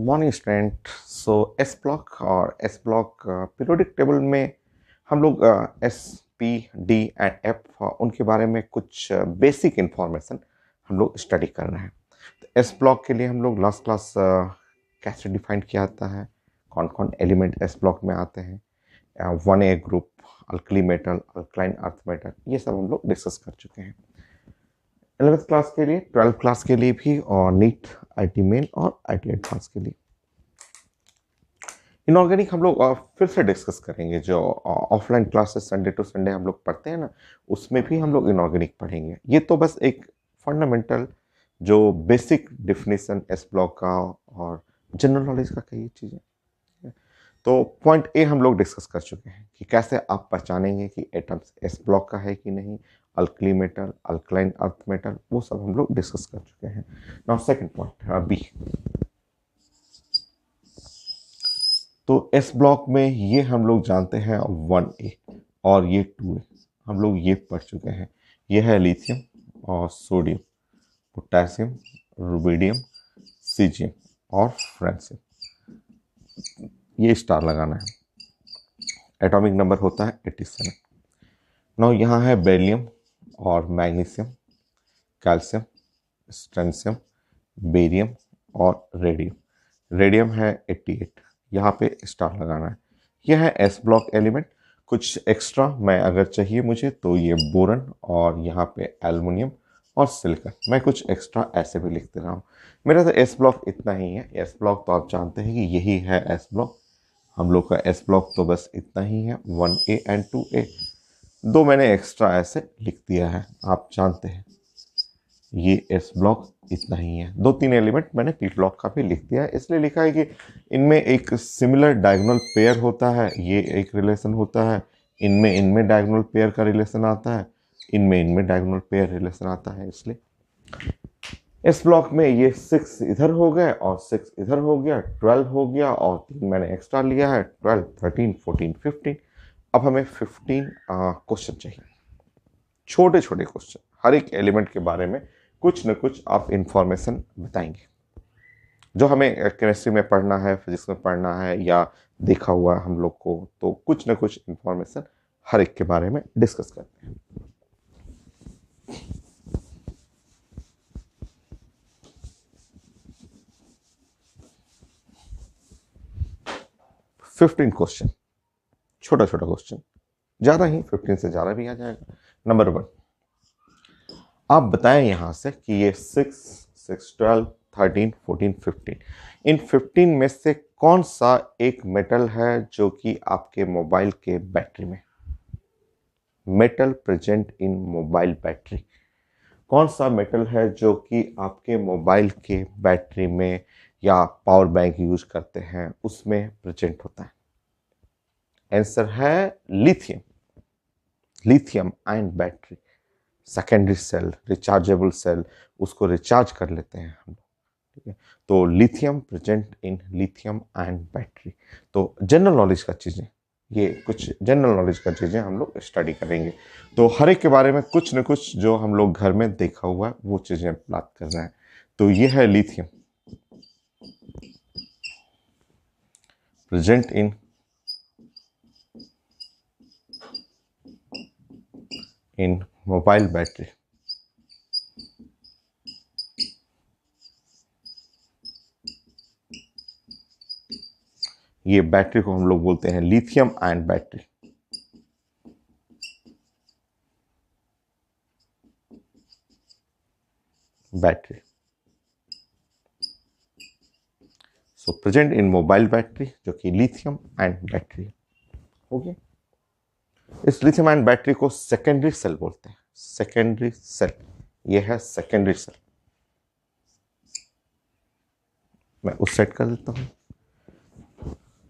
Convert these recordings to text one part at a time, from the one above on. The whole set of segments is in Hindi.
Morning student. एस ब्लॉक और एस ब्लॉक पीरियोडिक टेबल में हम लोग S P D and F उनके बारे में कुछ बेसिक इंफॉर्मेशन हम लोग स्टडी कर रहे हैं। तो एस ब्लॉक के लिए हम लोग लास्ट क्लास कैसे डिफाइन किया जाता है, कौन कौन एलिमेंट एस ब्लॉक में आते हैं, 1A group, alkali metal, alkaline earth metal, ये सब हम लोग डिस्कस कर चुके हैं 11th क्लास के लिए, 12th क्लास के लिए भी, और नीट, आईटी मेन और आईटी एडवांस के लिए। इनऑर्गेनिक हम लोग फिर से डिस्कस करेंगे। जो offline classes Sunday to Sunday हम लोग पढ़ते हैं ना, उसमें भी हम लोग इनऑर्गेनिक पढ़ेंगे। ये तो बस एक फंडामेंटल जो बेसिक डेफिनेशन एस ब्लॉक का और जनरल नॉलेज का कई चीज़ें। तो पॉइंट ए हम लोग डिस्कस कर चुके हैं कि कैसे आप पहचानेंगे कि एटम्स एस ब्लॉक का है कि नहीं, alkali metal, alkaline earth metal, वो सब हम लोग डिस्कस कर चुके हैं। Now second point B. तो एस ब्लॉक में ये हम लोग जानते हैं 1A और ये 2A, हम लोग ये पढ़ चुके हैं। ये है लिथियम और सोडियम, पोटेशियम, रुबिडियम, सीजियम और फ्रांसियम। ये स्टार लगाना है। एटॉमिक नंबर होता है 87। नाउ यहाँ है बेरिलियम और मैग्नीशियम, कैल्शियम, स्ट्रेंशियम, बेरियम और रेडियम। रेडियम है 88, यहाँ पे स्टार लगाना है। यह है एस ब्लॉक एलिमेंट। कुछ एक्स्ट्रा मैं अगर चाहिए मुझे तो ये बोरन और यहाँ पे एल्युमिनियम और सिलिकॉन, मैं कुछ एक्स्ट्रा ऐसे भी लिख दे रहा हूँ। मेरा तो एस ब्लॉक इतना ही है। एस ब्लॉक तो आप जानते हैं कि यही है एस ब्लॉक। हम लोग का एस ब्लॉक तो बस इतना ही है, 1A एंड 2A। दो मैंने एक्स्ट्रा ऐसे लिख दिया है, आप जानते हैं ये एस ब्लॉक इतना ही है। 2-3 एलिमेंट मैंने पी ब्लॉक का भी लिख दिया है। इसलिए लिखा है कि इनमें एक सिमिलर डायगोनल पेयर होता है, ये एक रिलेशन होता है, इनमें डायगोनल पेयर का रिलेशन आता है, इनमें डायगोनल पेयर रिलेशन आता है। इसलिए इस ब्लॉक में ये 6 इधर हो गए और 6 इधर हो गया, 12 हो गया और 3 मैंने एक्स्ट्रा लिया है, 12, 13, 14, 15। अब हमें 15 क्वेश्चन चाहिए, छोटे छोटे क्वेश्चन, हर एक एलिमेंट के बारे में कुछ न कुछ आप इंफॉर्मेशन बताएंगे जो हमें केमिस्ट्री में पढ़ना है, फिजिक्स में पढ़ना है या देखा हुआ हम लोग को। तो कुछ न कुछ इंफॉर्मेशन हर एक के बारे में डिस्कस करते हैं। 15 क्वेश्चन, छोटा छोटा क्वेश्चन, ज़्यादा ही 15 से ज़्यादा भी आ जाएगा। नंबर 1, आप बताएं यहाँ से कि ये 6, 12, 13, 14, 15, इन 15 में से कौन सा एक मेटल है जो कि आपके मोबाइल के बैटरी में, metal present in mobile battery, कौन सा मेटल है जो कि आपके मोबाइल के बैटरी में या पावर बैंक यूज करते हैं उसमें प्रेजेंट होता है? आंसर है lithium. Lithium ion battery, secondary cell, rechargeable cell, उसको रिचार्ज कर लेते हैं हम लोग, ठीक है। तो lithium present in lithium ion battery. तो जनरल नॉलेज का चीज़ें, ये कुछ जनरल नॉलेज का चीज़ें हम लोग स्टडी करेंगे। तो हर एक के बारे में कुछ न कुछ जो हम लोग घर में देखा हुआ है वो चीज़ें बात कर रहे हैं। तो ये है लिथियम प्रेजेंट इन मोबाइल बैटरी। ये बैटरी को हम लोग बोलते हैं lithium ion battery. Battery so present in mobile battery जो कि लिथियम आयन बैटरी हो गया। इस लिथियम आयन बैटरी को सेकेंडरी सेल बोलते हैं। सेकेंडरी सेल, ये है सेकेंडरी सेल। मैं उस सेट कर देता हूं,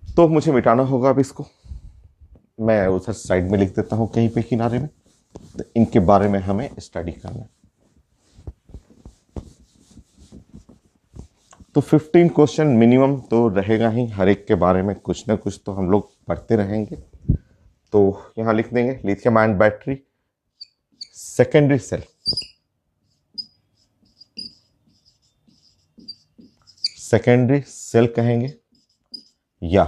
तो मुझे मिटाना होगा अब इसको। मैं उधर साइड में लिख देता हूं कहीं पे किनारे में। तो इनके बारे में हमें स्टडी करना है। तो 15 क्वेश्चन मिनिमम तो रहेगा ही, हर एक के बारे में कुछ ना कुछ तो हम लोग पढ़ते रहेंगे। तो यहां लिख देंगे lithium ion battery, secondary cell, secondary cell कहेंगे, या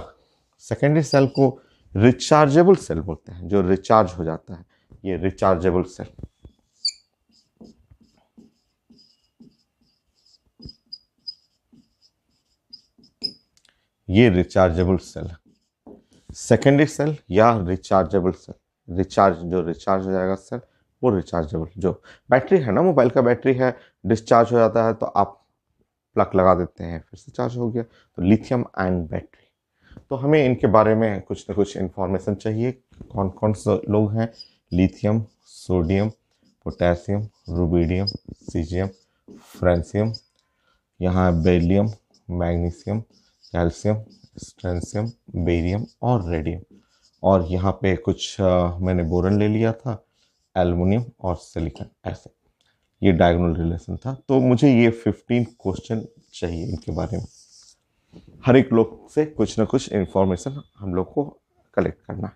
सेकेंडरी सेल को रिचार्जेबल सेल बोलते हैं, जो रिचार्ज हो जाता है, ये रिचार्जेबल सेल। ये रिचार्जेबल सेल है। सेकेंडरी सेल या रिचार्जेबल सेल, रिचार्ज जो रिचार्ज हो जाएगा सेल, वो रिचार्जेबल। जो बैटरी है ना, मोबाइल का बैटरी है, डिस्चार्ज हो जाता है तो आप प्लग लगा देते हैं, फिर से चार्ज हो गया। तो लिथियम आयन बैटरी, तो हमें इनके बारे में कुछ ना कुछ इंफॉर्मेशन चाहिए। कौन कौन से लोग हैं? Lithium, sodium, potassium, rubidium, caesium, francium, यहाँ बेरिलियम, मैग्नीशियम, कैल्शियम, स्ट्रेंशियम, बेरियम और रेडियम। और यहाँ पे कुछ मैंने बोरन ले लिया था, एल्युमिनियम और सिलिकॉन। ऐसे ये डायगोनल रिलेशन था। तो मुझे ये 15 क्वेश्चन चाहिए इनके बारे में। हर एक लोग से कुछ ना कुछ इंफॉर्मेशन हम लोग को कलेक्ट करना है।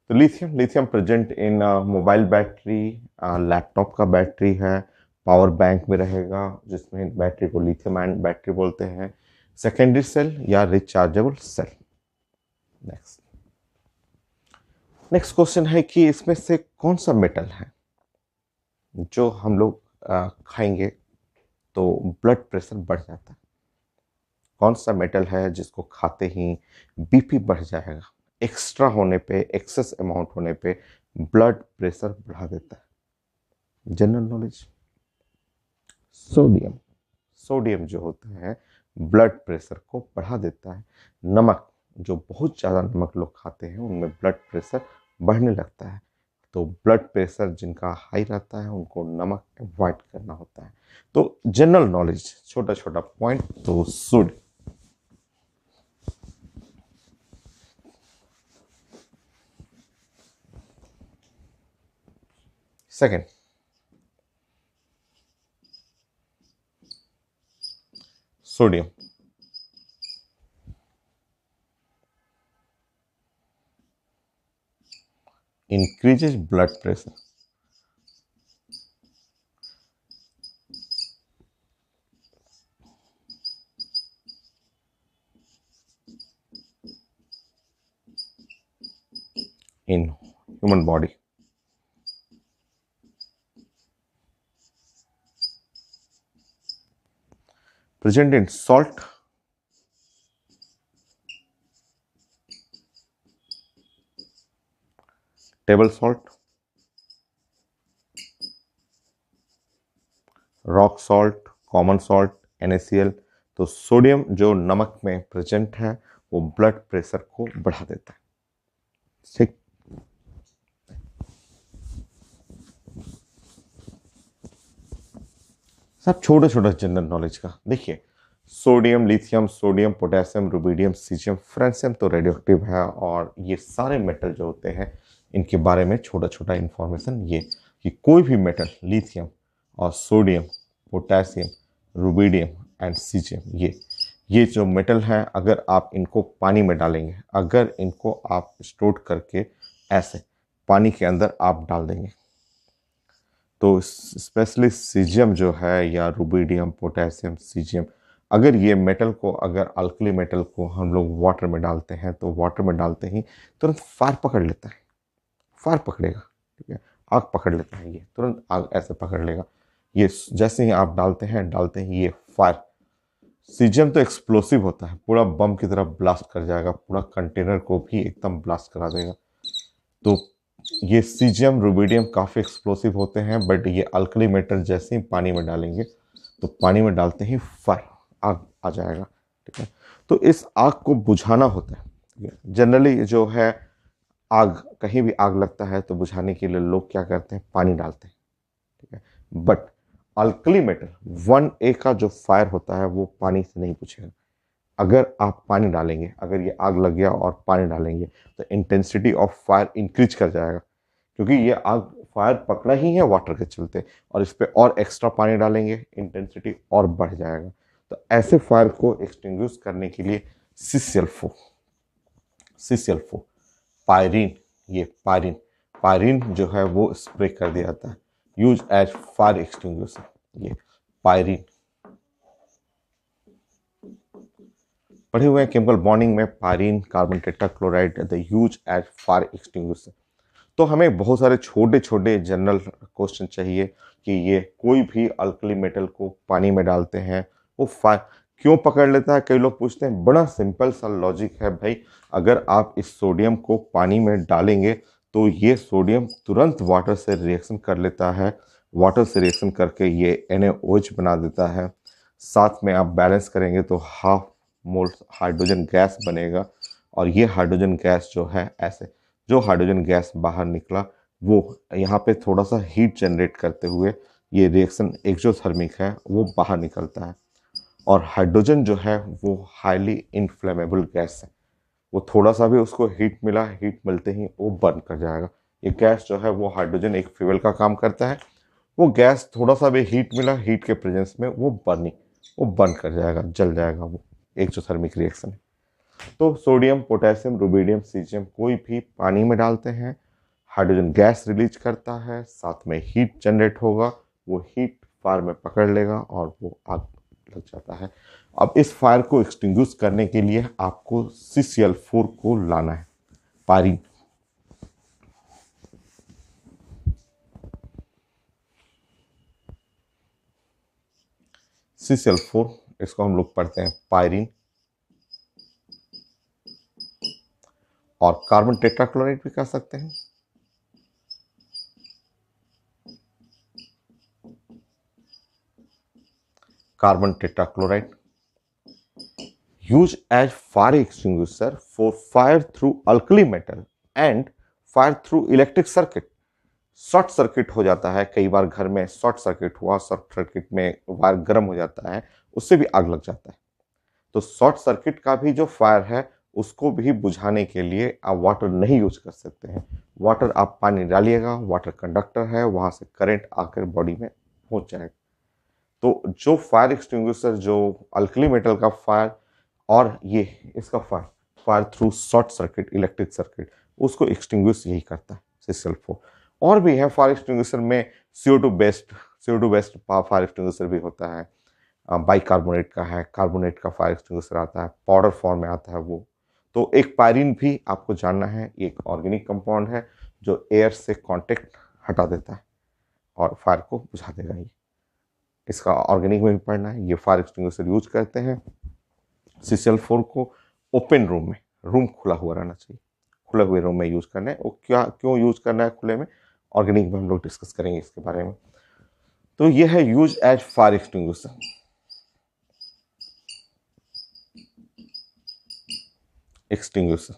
तो लिथियम प्रेजेंट इन मोबाइल बैटरी, लैपटॉप का बैटरी है, पावर बैंक में रहेगा, जिसमें बैटरी को लिथियम आयन बैटरी बोलते हैं। सेकेंडरी सेल या रिचार्जेबल सेल। नेक्स्ट क्वेश्चन है कि इसमें से कौन सा मेटल है जो हम लोग खाएंगे तो ब्लड प्रेशर बढ़ जाता है? कौन सा मेटल है जिसको खाते ही बीपी बढ़ जाएगा, एक्स्ट्रा होने पे, एक्सेस अमाउंट होने पे ब्लड प्रेशर बढ़ा देता है? General knowledge. सोडियम। सोडियम जो होता है ब्लड प्रेशर को बढ़ा देता है। नमक, जो बहुत ज़्यादा नमक लोग खाते हैं उनमें ब्लड प्रेशर बढ़ने लगता है। तो ब्लड प्रेशर जिनका हाई रहता है उनको नमक अवॉइड करना होता है। तो जनरल नॉलेज, छोटा छोटा पॉइंट। तो sodium. Second, sodium increases blood pressure. In human body. Present in salt, table salt, rock salt, common salt, NaCl। तो सोडियम जो नमक में प्रेजेंट है वो ब्लड प्रेशर को बढ़ा देता है। ठीक। सब छोटा छोटा जनरल नॉलेज का देखिए। Sodium, lithium, sodium, potassium, rubidium, caesium, francium तो रेडियोएक्टिव है। और ये सारे मेटल जो होते हैं इनके बारे में छोटा छोटा इंफॉर्मेशन ये कि कोई भी मेटल, लिथियम और sodium, potassium, rubidium and caesium, ये जो मेटल हैं, अगर आप इनको पानी में डालेंगे, अगर इनको आप स्टोर करके ऐसे पानी के अंदर आप डाल देंगे, तो स्पेशली सीजियम जो है या रुबिडियम, पोटेशियम, सीजियम, अगर ये मेटल को, अगर अल्कली मेटल को हम लोग वाटर में डालते हैं तो वाटर में डालते ही तुरंत फायर पकड़ लेता है। फायर पकड़ेगा, ठीक है, आग पकड़ लेता है, ये तुरंत आग ऐसे पकड़ लेगा। ये जैसे ही आप डालते ही ये फायर। सीजियम तो एक्सप्लोसिव होता है, पूरा बम की तरह ब्लास्ट कर जाएगा, पूरा कंटेनर को भी एकदम ब्लास्ट करा देगा। तो ये सीजियम, रुबिडियम काफ़ी एक्सप्लोसिव होते हैं, बट ये अल्कली मेटल जैसे ही पानी में डालेंगे तो पानी में डालते ही फायर, आग आ जाएगा, ठीक है। तो इस आग को बुझाना होता है, ठीक है। जनरली जो है आग, कहीं भी आग लगता है तो बुझाने के लिए लोग क्या करते हैं, पानी डालते हैं, ठीक है। बट अल्कली मेटल 1A का जो फायर होता है वो पानी से नहीं बुझेगा। अगर आप पानी डालेंगे, अगर ये आग लग गया और पानी डालेंगे तो इंटेंसिटी ऑफ फायर इंक्रीज कर जाएगा, क्योंकि ये आग फायर पकड़ा ही है वाटर के चलते, और इस पर और एक्स्ट्रा पानी डालेंगे इंटेंसिटी और बढ़ जाएगा। तो ऐसे फायर को एक्सटिंग्विश करने के लिए CCl4 पायरीन, ये पायरीन जो है वो स्प्रे कर दिया जाता है, यूज एज फायर एक्सटिंग्विशर। ये पायरीन। पढ़े हुए हैं केमिकल बॉन्डिंग में pyrene carbon tetrachloride the use as fire extinguisher. तो हमें बहुत सारे छोटे छोटे जनरल क्वेश्चन चाहिए कि ये कोई भी अल्कली मेटल को पानी में डालते हैं वो फायर क्यों पकड़ लेता है। कई लोग पूछते हैं, बड़ा सिंपल सा लॉजिक है भाई। अगर आप इस सोडियम को पानी में डालेंगे तो ये सोडियम तुरंत वाटर से रिएक्शन कर लेता है, वाटर से रिएक्शन करके ये NaOH बना देता है। साथ में आप बैलेंस करेंगे तो हाफ मोल हाइड्रोजन गैस बनेगा, और ये हाइड्रोजन गैस जो है ऐसे जो हाइड्रोजन गैस बाहर निकला वो यहाँ पे थोड़ा सा हीट जनरेट करते हुए ये रिएक्शन एक्सोथर्मिक है वो बाहर निकलता है। और हाइड्रोजन जो है वो हाईली इनफ्लेमेबल गैस है, वो थोड़ा सा भी उसको हीट मिला, हीट मिलते ही वो बर्न कर जाएगा। ये गैस जो है वो हाइड्रोजन एक फ्यूल का काम करता है, वो गैस थोड़ा सा भी हीट मिला, हीट के प्रेजेंस में वो बर्न कर जाएगा, जल जाएगा। वो एक्सोथर्मिक रिएक्शन है। तो सोडियम, पोटेशियम, रुबिडियम, सीजियम कोई भी पानी में डालते हैं, हाइड्रोजन गैस रिलीज करता है, साथ में हीट जनरेट होगा, वो हीट फायर में पकड़ लेगा और वो आग लग जाता है। अब इस फायर को एक्सटिंग्विश करने के लिए आपको CCl4 को लाना है, पायरीन। CCl4 इसको हम लोग पढ़ते हैं पायरीन, और कार्बन टेट्राक्लोराइड भी कह सकते हैं। Carbon tetrachloride use as fire extinguisher for fire through alkali metal and fire through electric circuit. Short circuit हो जाता है, कई बार घर में शॉर्ट सर्किट हुआ, शॉर्ट सर्किट में वायर गर्म हो जाता है, उससे भी आग लग जाता है। तो शॉर्ट सर्किट का भी जो फायर है उसको भी बुझाने के लिए आप वाटर नहीं यूज कर सकते हैं। वाटर आप पानी डालिएगा, वाटर कंडक्टर है, वहां से करंट आकर बॉडी में पहुंच जाएगा। तो जो फायर एक्सटिंग्विशर, जो अल्कली मेटल का फायर और ये इसका fire, fire through short circuit electric circuit, उसको एक्सटिंग्विश यही करता है CCl4। और भी है फायर एक्सटिंग्विशर में, CO2 बेस्ड फायर एक्सटिंग्विशर भी होता है, बाइकार्बोनेट का है, कार्बोनेट का फायर एक्सटिंग्विशर आता है, पाउडर फॉर्म में आता है वो। तो एक पायरीन भी आपको जानना है, एक ऑर्गेनिक कंपाउंड है जो एयर से कांटेक्ट हटा देता है और फायर को बुझा देगा। ये इसका ऑर्गेनिक में भी पढ़ना है। ये फायर एक्सटिंग्विशर यूज करते हैं CCl4 को ओपन रूम में, रूम खुला हुआ रहना चाहिए, खुले हुए रूम में यूज करना है। वो क्यों यूज करना है खुले में, ऑर्गेनिक में हम लोग डिस्कस करेंगे इसके बारे में। तो ये है use as fire extinguisher. Extinguisher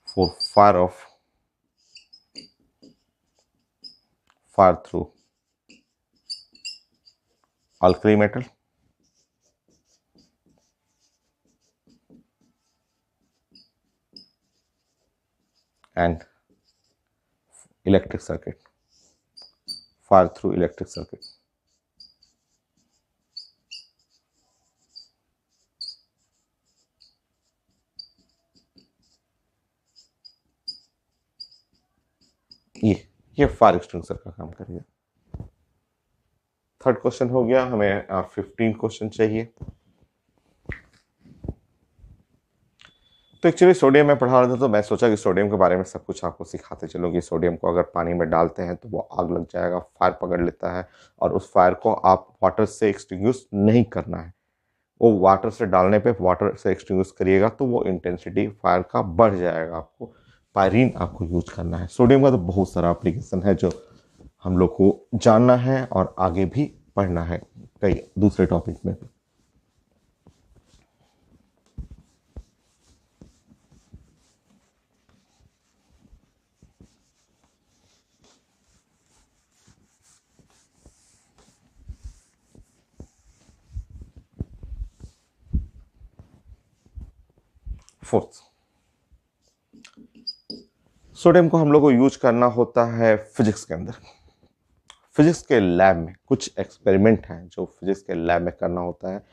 for fire through alkali metal and electric circuit, fire through electric circuit। ये फायर एक्सटिंग्विशर का काम करेगा। थर्ड क्वेश्चन हो गया, हमें 15 क्वेश्चन चाहिए। तो एक्चुअली सोडियम में पढ़ा रहा था, तो मैं सोचा कि सोडियम के बारे में सब कुछ आपको सिखाते चलो कि सोडियम को अगर पानी में डालते हैं तो वो आग लग जाएगा, फायर पकड़ लेता है, और उस फायर को आप वाटर से एक्सटिंग्विश नहीं करना है। वो वाटर से डालने पे वाटर से एक्सटिंग्विश करिएगा तो वो इंटेंसिटी फायर का बढ़ जाएगा। आपको पायरीन आपको यूज करना है। सोडियम का तो बहुत सारा एप्लीकेशन है जो हम लोग को जानना है और आगे भी पढ़ना है कई दूसरे टॉपिक में। फोर्थ, सोडियम को हम लोग को यूज करना होता है फिजिक्स के अंदर। फिजिक्स के लैब में कुछ एक्सपेरिमेंट हैं जो फिजिक्स के लैब में करना होता है,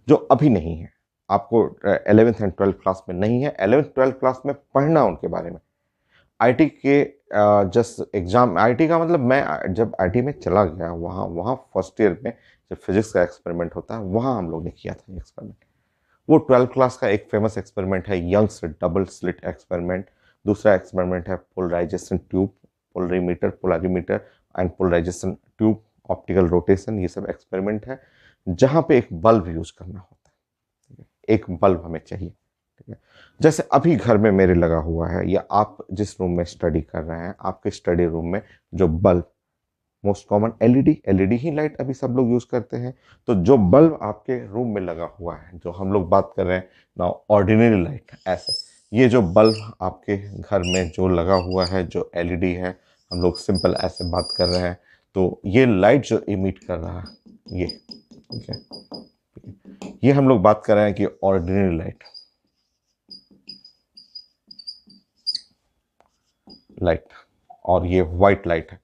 जो अभी नहीं है। आपको 11th एंड 12th क्लास में नहीं है, 11th 12th क्लास में पढ़ना उनके बारे में। आईटी के जस्ट एग्जाम, आईटी का मतलब मैं जब आईटी में चला गया वहाँ वहाँ फर्स्ट ईयर में जब फिजिक्स का एक्सपेरिमेंट होता है वहाँ हम लोग ने किया था एक्सपेरिमेंट। वो 12th क्लास का एक फेमस एक्सपेरिमेंट है, यंग्स डबल स्लिट एक्सपेरिमेंट। दूसरा एक्सपेरिमेंट है polarisation tube, polarimeter and polarisation tube, optical rotation, ये सब एक्सपेरिमेंट है जहाँ पे एक बल्ब यूज करना होता है। एक बल्ब हमें चाहिए, ठीक है। जैसे अभी घर में मेरे लगा हुआ है, या आप जिस रूम में स्टडी कर रहे हैं, आपके स्टडी रूम में जो bulb, most common LED, LED ही लाइट अभी सब लोग यूज करते हैं। तो जो बल्ब आपके रूम में लगा हुआ है, जो हम लोग बात कर रहे हैं ना ऑर्डिनरी लाइट, ऐसे ये जो बल्ब आपके घर में जो लगा हुआ है, जो एलईडी है, हम लोग सिंपल ऐसे बात कर रहे हैं, तो ये लाइट जो इमिट कर रहा है ये, ठीक है, ये हम लोग बात कर रहे हैं कि ऑर्डिनरी लाइट, लाइट, और ये वाइट लाइट है।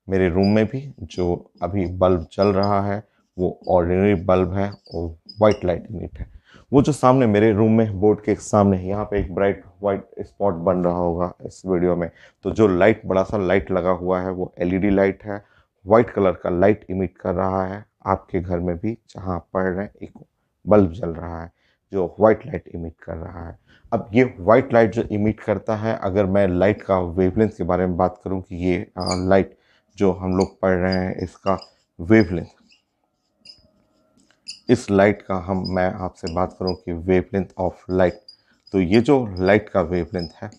मेरे रूम में भी जो अभी बल्ब चल रहा है वो ऑर्डिनरी बल्ब है और वाइट लाइट इमिट है। वो जो सामने मेरे रूम में बोर्ड के सामने यहाँ पे एक ब्राइट वाइट स्पॉट बन रहा होगा इस वीडियो में, तो जो लाइट, बड़ा सा लाइट लगा हुआ है वो एलईडी लाइट है, वाइट कलर का लाइट इमिट कर रहा है। आपके घर में भी जहाँ आप पढ़ रहे हैं एक बल्ब जल रहा है जो वाइट लाइट इमिट कर रहा है। अब ये वाइट लाइट जो इमिट करता है, अगर मैं लाइट का वेवलेंथ के बारे में बात करूं कि ये लाइट जो हम लोग पढ़ रहे हैं इसका वेवलेंथ, इस लाइट का मैं आपसे बात करूं कि वेवलेंथ ऑफ लाइट, तो ये जो लाइट का वेवलेंथ है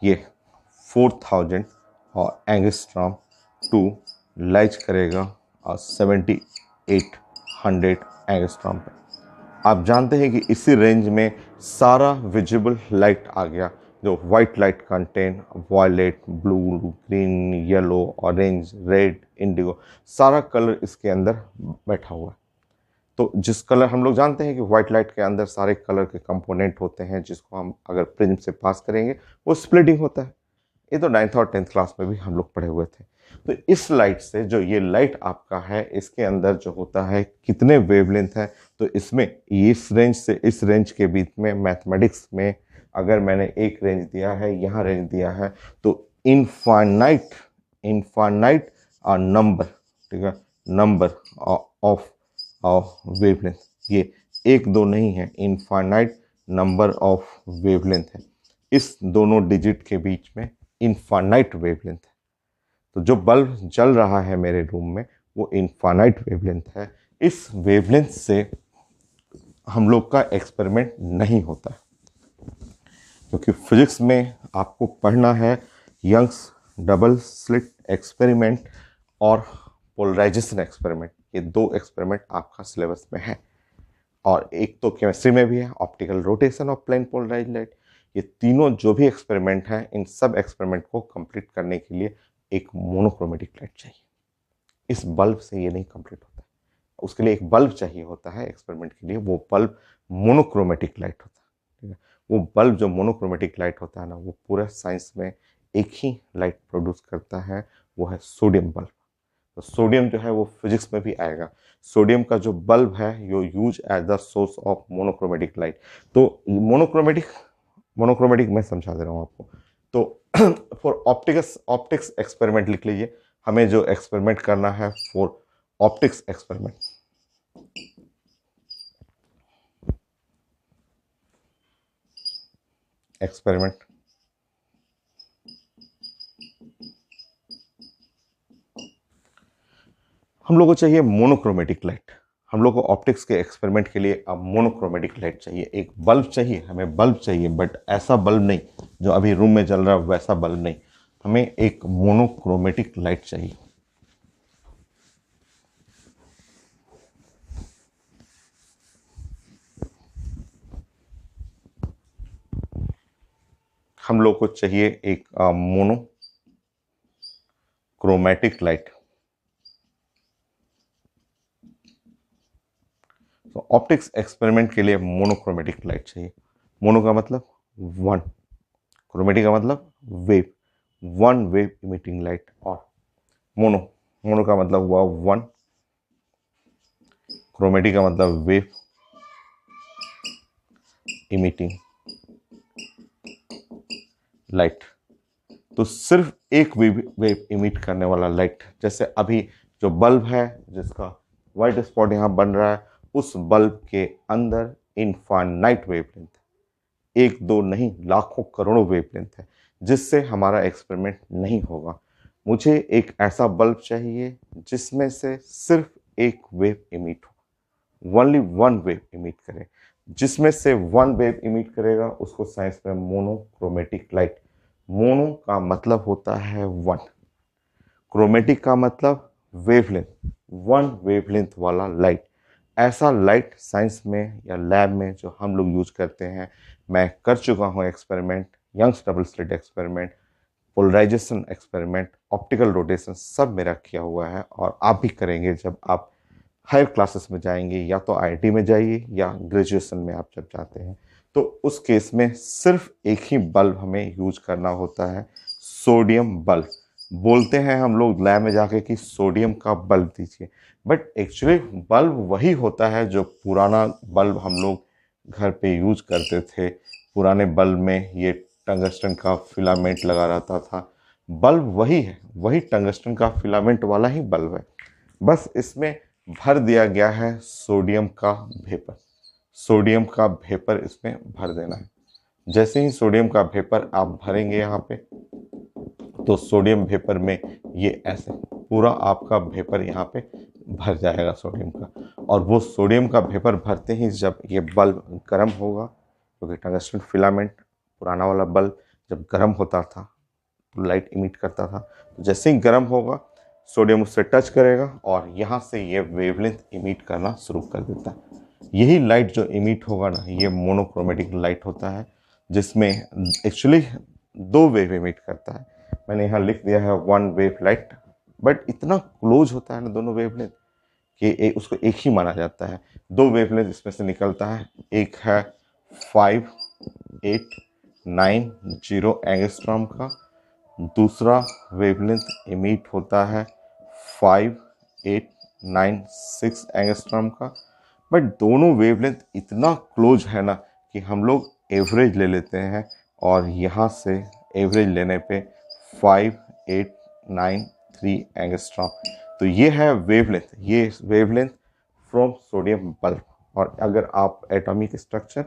ये 4000 और एंगस्ट्रॉम टू लाइट करेगा और 7800 एंगस्ट्रॉम पे। आप जानते हैं कि इसी रेंज में सारा विजिबल लाइट आ गया, जो white light contain violet, blue, green, yellow, orange, red, indigo, सारा कलर इसके अंदर बैठा हुआ है। तो जिस कलर हम लोग जानते हैं कि वाइट लाइट के अंदर सारे कलर के कंपोनेंट होते हैं, जिसको हम अगर प्रिज्म से पास करेंगे वो स्प्लिटिंग होता है। ये तो 9th और 10th क्लास में भी हम लोग पढ़े हुए थे। तो इस लाइट से, जो ये लाइट आपका है, इसके अंदर जो होता है कितने वेवलेंथ है, तो इसमें इस रेंज से इस रेंज के बीच में मैथमेटिक्स में अगर मैंने एक रेंज दिया है, यहाँ रेंज दिया है, तो इनफाइनाइट, इनफाइनाइट नंबर, ठीक है, नंबर ऑफ वेवलेंथ, ये एक दो नहीं है, इनफाइनाइट नंबर ऑफ वेवलेंथ है। इस दोनों डिजिट के बीच में इनफाइनाइट वेवलेंथ है। तो जो बल्ब जल रहा है मेरे रूम में वो इनफाइनाइट वेवलेंथ है। इस वेवलेंथ से हम लोग का एक्सपेरिमेंट नहीं होता है, क्योंकि फिजिक्स में आपको पढ़ना है यंग्स डबल स्लिट एक्सपेरिमेंट और पोलराइजेशन एक्सपेरिमेंट। ये दो एक्सपेरिमेंट आपका सिलेबस में है, और एक तो केमिस्ट्री में भी है, optical rotation of plane polarise light. ये तीनों जो भी एक्सपेरिमेंट हैं, इन सब एक्सपेरिमेंट को कंप्लीट करने के लिए एक मोनोक्रोमेटिक लाइट चाहिए। इस बल्ब से ये नहीं कंप्लीट होता है, उसके लिए एक बल्ब चाहिए होता है एक्सपेरिमेंट के लिए, वो बल्ब मोनोक्रोमेटिक लाइट होता है, ठीक है। वो बल्ब जो मोनोक्रोमेटिक लाइट होता है ना, वो पूरा साइंस में एक ही लाइट प्रोड्यूस करता है, वो है सोडियम बल्ब। तो सोडियम जो है वो फिजिक्स में भी आएगा। सोडियम का जो बल्ब है you use as the source of monochromatic light. तो मोनोक्रोमेटिक, मोनोक्रोमेटिक मैं समझा दे रहा हूँ आपको। तो फॉर ऑप्टिक्स, ऑप्टिक्स एक्सपेरिमेंट लिख लीजिए। हमें जो एक्सपेरिमेंट करना है फॉर ऑप्टिक्स एक्सपेरिमेंट, एक्सपेरिमेंट हम लोग को चाहिए मोनोक्रोमेटिक लाइट। हम लोग को ऑप्टिक्स के एक्सपेरिमेंट के लिए अब मोनोक्रोमेटिक लाइट चाहिए, एक बल्ब चाहिए, हमें बल्ब चाहिए, बट ऐसा बल्ब नहीं जो अभी रूम में जल रहा है वैसा बल्ब नहीं, हमें एक मोनोक्रोमेटिक लाइट चाहिए। हम लोग को चाहिए एक मोनोक्रोमेटिक लाइट। तो ऑप्टिक्स एक्सपेरिमेंट के लिए मोनोक्रोमेटिक लाइट चाहिए। मोनो का मतलब वन, क्रोमेटिक का मतलब wave, one wave emitting light. और मोनो, मोनो का मतलब हुआ वन, क्रोमेटिक का मतलब वेव इमिटिंग लाइट। तो सिर्फ एक वेव इमिट करने वाला लाइट, जैसे अभी जो बल्ब है जिसका व्हाइट स्पॉट यहाँ बन रहा है, उस बल्ब के अंदर इनफाइनाइट वेवलेंथ है, एक दो नहीं लाखों करोड़ों वेवलेंथ है, जिससे हमारा एक्सपेरिमेंट नहीं होगा। मुझे एक ऐसा बल्ब चाहिए जिसमें से सिर्फ एक वेव इमिट हो, ओनली वन वेव इमिट करे। जिसमें से वन वेव इमिट करेगा उसको साइंस में मोनोक्रोमेटिक लाइट, मोनो का मतलब होता है वन, क्रोमेटिक का मतलब वेवलेंथ, वन वेवलेंथ वाला लाइट। ऐसा लाइट साइंस में या लैब में जो हम लोग यूज करते हैं, मैं कर चुका हूँ experiment, Young's double slit experiment, polarisation experiment, optical rotation, सब मेरा किया हुआ है। और आप भी करेंगे जब आप हायर क्लासेस में जाएंगे, या तो आईआईटी में जाइए या ग्रेजुएशन में आप जब जाते हैं, तो उस केस में सिर्फ एक ही बल्ब हमें यूज करना होता है, सोडियम बल्ब। बोलते हैं हम लोग लैब में जाके कि सोडियम का बल्ब दीजिए, बट एक्चुअली बल्ब वही होता है जो पुराना बल्ब हम लोग घर पे यूज करते थे। पुराने बल्ब में ये टंगस्टन का फिलामेंट लगा रहता था, बल्ब वही है, वही टंगस्टन का फिलामेंट वाला ही बल्ब है, बस इसमें भर दिया गया है सोडियम का वेपर। सोडियम का वेपर इसमें भर देना है। जैसे ही सोडियम का वेपर आप भरेंगे यहाँ पे, तो सोडियम वेपर में ये ऐसे पूरा आपका वेपर यहाँ पे भर जाएगा सोडियम का। और वो सोडियम का वेपर भरते ही जब ये बल्ब गर्म होगा, क्योंकि टंगस्टन फिलामेंट पुराना वाला बल्ब जब गर्म होता था तो लाइट इमिट करता था, तो जैसे ही गर्म होगा सोडियम उससे टच करेगा और यहाँ से ये वेवलेंथ इमिट करना शुरू कर देता है। यही लाइट जो इमिट होगा ना, ये मोनोक्रोमेटिक लाइट होता है, जिसमें एक्चुअली दो वेव इमिट करता है। मैंने यहाँ लिख दिया है वन वेव लाइट, बट इतना क्लोज होता है ना दोनों वेवलेंथ कि उसको एक ही माना जाता है। दो वेवलेंथ इसमें से निकलता है, एक है 5890 एंगस्ट्रॉम का, दूसरा वेवलेंथ इमिट होता है 5896 एंगस्ट्रॉम का। बट दोनों वेवलेंथ इतना क्लोज है ना कि हम लोग एवरेज ले लेते हैं, और यहाँ से एवरेज लेने पे 5893 एंगस्ट्रॉम। तो ये है वेवलेंथ, ये वेवलेंथ फ्रॉम सोडियम बल्ब। और अगर आप atomic structure,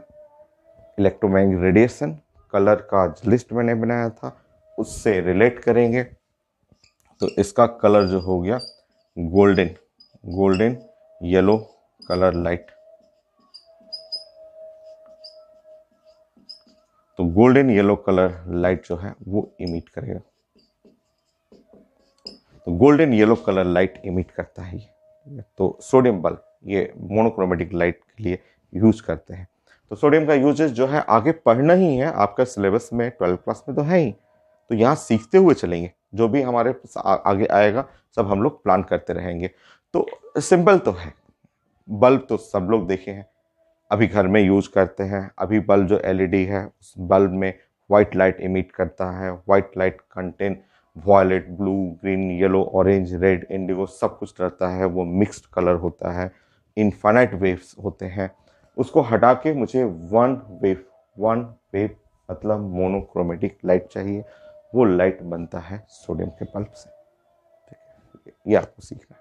electromagnetic radiation, colour का लिस्ट मैंने बनाया था उससे रिलेट करेंगे, तो इसका कलर जो हो गया golden, golden yellow colour light. तो गोल्डन येलो कलर लाइट जो है वो इमिट करेगा। तो golden yellow colour light emit करता है ये। तो सोडियम बल्ब ये मोनोक्रोमेटिक लाइट के लिए यूज करते हैं। तो सोडियम का यूजेस जो है आगे पढ़ना ही है, आपका सिलेबस में 12th क्लास में तो है ही, तो यहाँ सीखते हुए चलेंगे, जो भी हमारे आगे आएगा सब हम लोग प्लान करते रहेंगे। तो सिंपल तो है, बल्ब तो सब लोग देखे हैं, अभी घर में यूज करते हैं। अभी बल्ब जो एलईडी है उस बल्ब में वाइट लाइट इमिट करता है। White light contain violet, blue, green, yellow, orange, red, indigo सब कुछ रहता है, वो मिक्स्ड कलर होता है, इनफाइनाइट वेव्स होते हैं। उसको हटा के मुझे वन वेव मतलब मोनोक्रोमेटिक लाइट चाहिए, वो लाइट बनता है सोडियम के बल्ब से। ठीक है, ये आपको सीखना है।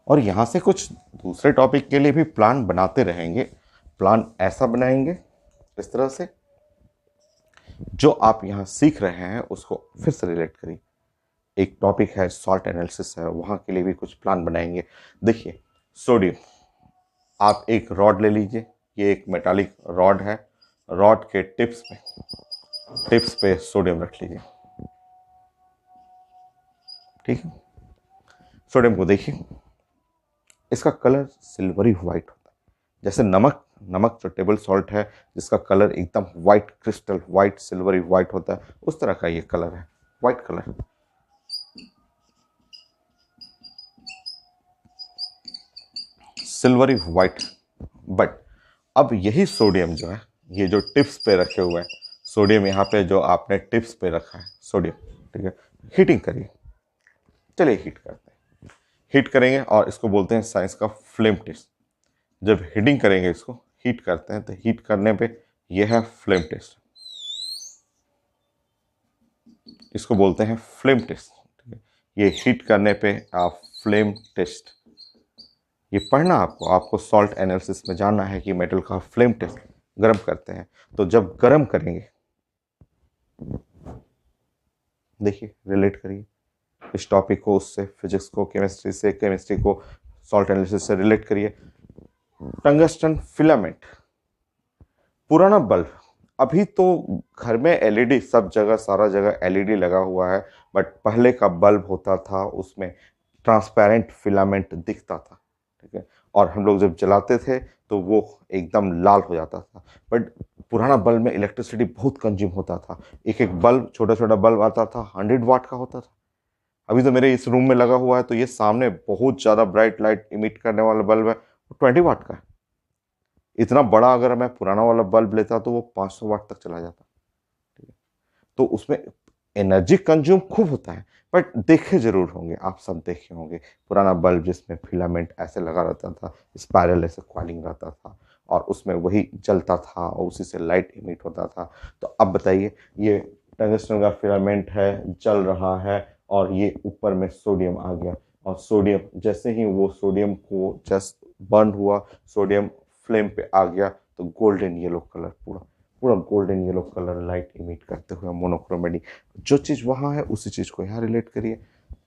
और यहाँ से कुछ दूसरे टॉपिक के लिए भी प्लान बनाते रहेंगे। प्लान ऐसा बनाएंगे इस तरह से, जो आप यहाँ सीख रहे हैं उसको फिर से रिलेट करिए। एक टॉपिक है सॉल्ट एनालिसिस है, वहाँ के लिए भी कुछ प्लान बनाएंगे। देखिए सोडियम, आप एक रॉड ले लीजिए, ये एक मेटालिक रॉड है, रॉड के टिप्स पे सोडियम रख लीजिए। ठीक है, सोडियम को देखिए, इसका कलर सिल्वरी वाइट होता है, जैसे नमक जो टेबल सॉल्ट है जिसका कलर एकदम white, crystal white, silvery white होता है, उस तरह का ये कलर है, white colour, silvery white. But अब यही सोडियम जो है, ये जो टिप्स पे रखे हुए हैं सोडियम, यहाँ पे जो आपने टिप्स पे रखा है सोडियम, ठीक है, हीटिंग करिए। चलिए हीट करते हैं। हीट करेंगे और इसको बोलते हैं साइंस का फ्लेम टेस्ट। जब हीटिंग करेंगे, इसको हीट करते हैं, तो हीट करने पे यह है फ्लेम टेस्ट, इसको बोलते हैं फ्लेम टेस्ट। ठीक है, ये हीट करने पे आप फ्लेम टेस्ट, ये पढ़ना आपको सॉल्ट एनालिसिस में जानना है कि मेटल का फ्लेम टेस्ट गर्म करते हैं। तो जब गर्म करेंगे, देखिए रिलेट करिए इस टॉपिक को उससे, फिजिक्स को केमिस्ट्री से, केमिस्ट्री को सॉल्ट एनालिसिस से रिलेट करिए। टंगस्टन फिलामेंट, पुराना बल्ब, अभी तो घर में एलईडी सब जगह, सारा जगह एलईडी लगा हुआ है, बट पहले का बल्ब होता था उसमें ट्रांसपेरेंट फिलामेंट दिखता था। ठीक है, और हम लोग जब जलाते थे तो वो एकदम लाल हो जाता था। बट पुराना बल्ब में इलेक्ट्रिसिटी बहुत कंज्यूम होता था, एक एक बल्ब, छोटा छोटा बल्ब आता था, 100 वाट का होता था। अभी तो मेरे इस रूम में लगा हुआ है, तो ये सामने बहुत ज़्यादा ब्राइट लाइट इमिट करने वाला बल्ब है, 20 वाट का है। इतना बड़ा अगर मैं पुराना वाला बल्ब लेता तो वो 500 वाट तक चला जाता। ठीक है, तो उसमें एनर्जी कंज्यूम खूब होता है। बट देखे जरूर होंगे, आप सब देखे होंगे पुराना बल्ब जिसमें फिलामेंट ऐसे लगा रहता था, स्पाइरल ऐसे कॉइलिंग रहता था, और उसमें वही जलता था और उसी से लाइट इमिट होता था। तो अब बताइए, ये टंगस्टन का फिलामेंट है, जल रहा है, और ये ऊपर में सोडियम आ गया, और सोडियम जैसे ही वो सोडियम को जस्ट बर्न हुआ, सोडियम फ्लेम पे आ गया, तो गोल्डन येलो कलर, पूरा पूरा golden yellow colour light emit करते हुए, मोनोक्रोमेटिक। जो चीज़ वहाँ है उसी चीज़ को यहाँ रिलेट करिए।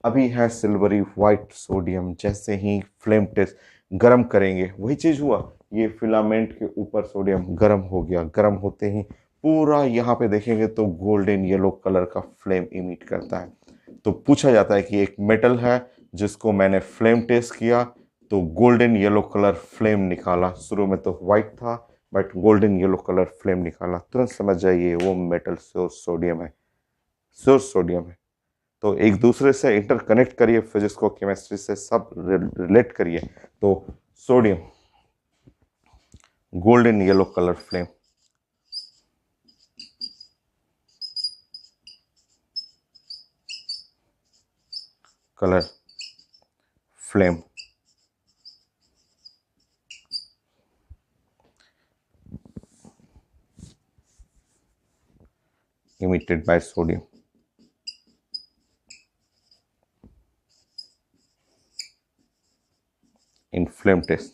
अभी है सिल्वरी वाइट सोडियम, जैसे ही फ्लेम टेस्ट गर्म करेंगे वही चीज़ हुआ, ये फिलामेंट के ऊपर सोडियम गर्म हो गया, गर्म होते ही पूरा यहाँ पे देखेंगे तो गोल्डन येलो कलर का फ्लेम इमिट करता है। तो पूछा जाता है कि एक मेटल है जिसको मैंने फ्लेम टेस्ट किया तो गोल्डन येलो कलर फ्लेम निकाला, शुरू में तो वाइट था but golden yellow colour flame निकाला, तुरंत समझ जाइए वो मेटल सोर्स सोडियम है, सोर्स सोडियम है। तो एक दूसरे से इंटरकनेक्ट करिए, फिजिक्स को केमिस्ट्री से सब रिलेट करिए। तो sodium, golden yellow colour flame, colour flame, emitted by sodium in flame test।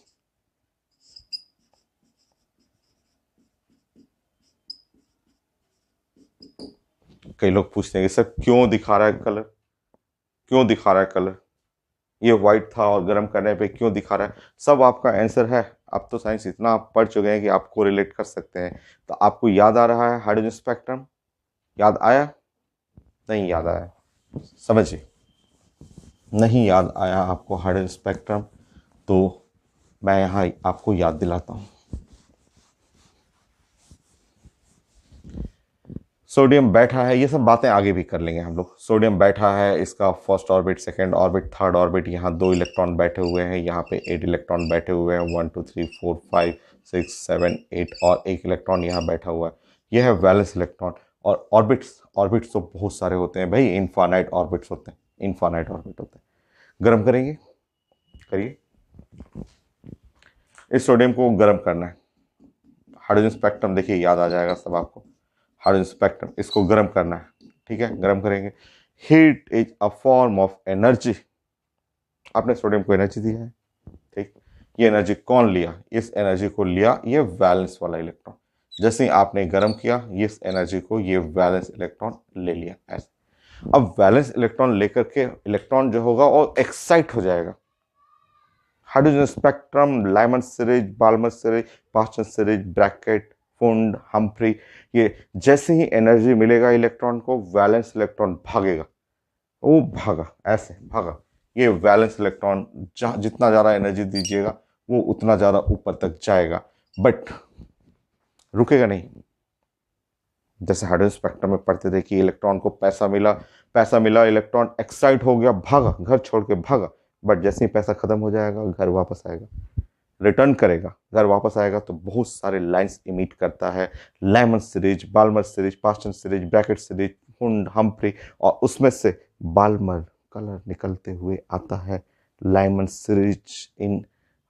कई लोग पूछते हैं कि सर क्यों दिखा रहा है कलर, क्यों दिखा रहा है कलर, ये व्हाइट था और गर्म करने पे क्यों दिखा रहा है। सब आपका आंसर है, अब तो साइंस इतना आप पढ़ चुके हैं कि आपको रिलेट कर सकते हैं। तो आपको याद आ रहा है हाइड्रोजन स्पेक्ट्रम, याद आया, नहीं याद आया, समझिए नहीं याद आया आपको हाइड्रोजन स्पेक्ट्रम, तो मैं यहाँ आपको याद दिलाता हूँ। सोडियम बैठा है, ये सब बातें आगे भी कर लेंगे हम लोग। सोडियम बैठा है, इसका first orbit, second orbit, third orbit, यहाँ 2 इलेक्ट्रॉन बैठे हुए हैं, यहाँ पे 8 इलेक्ट्रॉन बैठे हुए हैं, 1 2 3 4 5 6 7 8, और 1 इलेक्ट्रॉन यहाँ बैठा हुआ है, यह है वैलेंस इलेक्ट्रॉन। और ऑर्बिट्स, ऑर्बिट्स तो बहुत सारे होते हैं भाई, इनफाइनाइट ऑर्बिट्स होते हैं, इनफाइनाइट ऑर्बिट होते हैं। गर्म करेंगे, करिए, इस सोडियम को गर्म करना है। हाइड्रोजन स्पेक्ट्रम देखिए याद आ जाएगा सब आपको, हाइड्रोजन स्पेक्ट्रम, इसको गर्म करना है। ठीक है, गर्म करेंगे। Heat is a form of energy, आपने सोडियम को एनर्जी दिया है। ठीक, ये एनर्जी कौन लिया, इस एनर्जी को लिया ये वैलेंस वाला इलेक्ट्रॉन, जैसे ही आपने गर्म किया इस एनर्जी को ये वैलेंस इलेक्ट्रॉन ले लिया ऐसे। अब वैलेंस इलेक्ट्रॉन लेकर के इलेक्ट्रॉन जो होगा वो एक्साइट हो जाएगा। Hydrogen spectrum, Lyman series, Balmer series, Paschen series, Brackett, Pfund, Humphrey, ये जैसे ही एनर्जी मिलेगा इलेक्ट्रॉन को, वैलेंस इलेक्ट्रॉन भागेगा, वो भागा, ऐसे भागा। ये वैलेंस इलेक्ट्रॉन जितना ज़्यादा एनर्जी दीजिएगा वो उतना ज़्यादा ऊपर तक जाएगा, बट रुकेगा नहीं। जैसे हाइड्रोजन स्पेक्ट्रम में पढ़ते थे कि इलेक्ट्रॉन को पैसा मिला, पैसा मिला, इलेक्ट्रॉन एक्साइट हो गया, भागा, घर छोड़ के भागा, बट जैसे ही पैसा खत्म हो जाएगा घर वापस आएगा, रिटर्न करेगा, घर वापस आएगा तो बहुत सारे लाइंस इमिट करता है, Lyman series, Balmer series, Paschen series, Brackett series, Pfund, Humphrey, और उसमें से बाल्मर कलर निकलते हुए आता है, Lyman series in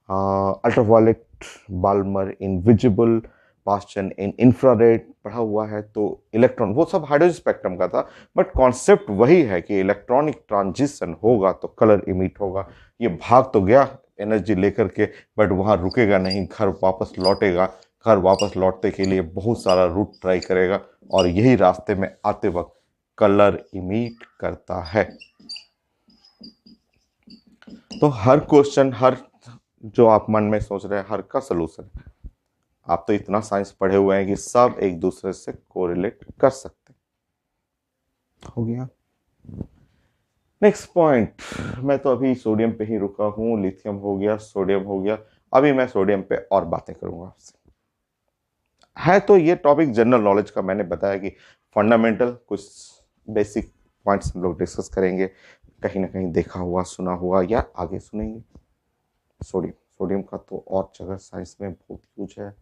ultraviolet, Balmer in visible, Bastian in infrared पढ़ा हुआ है। तो इलेक्ट्रॉन वो सब हाइड्रोजन स्पेक्ट्रम का था, बट कॉन्सेप्ट वही है कि इलेक्ट्रॉनिक ट्रांजिशन होगा तो कलर इमिट होगा। ये भाग तो गया एनर्जी लेकर के, बट वहाँ रुकेगा नहीं, घर वापस लौटेगा। घर वापस लौटने के लिए बहुत सारा रूट ट्राई करेगा, और यही रास्ते में आते वक्त कलर इमिट करता है। तो हर क्वेश्चन, हर जो आप मन में सोच रहे हैं, हर का सलूशन है। आप तो इतना साइंस पढ़े हुए हैं कि सब एक दूसरे से कोरिलेट कर सकते हैं। हो गया। नेक्स्ट पॉइंट, मैं तो अभी सोडियम पे ही रुका हूं। लिथियम हो गया, सोडियम हो गया, अभी मैं सोडियम पे और बातें करूंगा आपसे। है तो ये टॉपिक जनरल नॉलेज का, मैंने बताया कि फंडामेंटल कुछ बेसिक पॉइंट्स हम लोग डिस्कस करेंगे, कहीं ना कहीं देखा हुआ, सुना हुआ, या आगे सुनेंगे। सोडियम, सोडियम का तो और जगह साइंस में बहुत यूज है।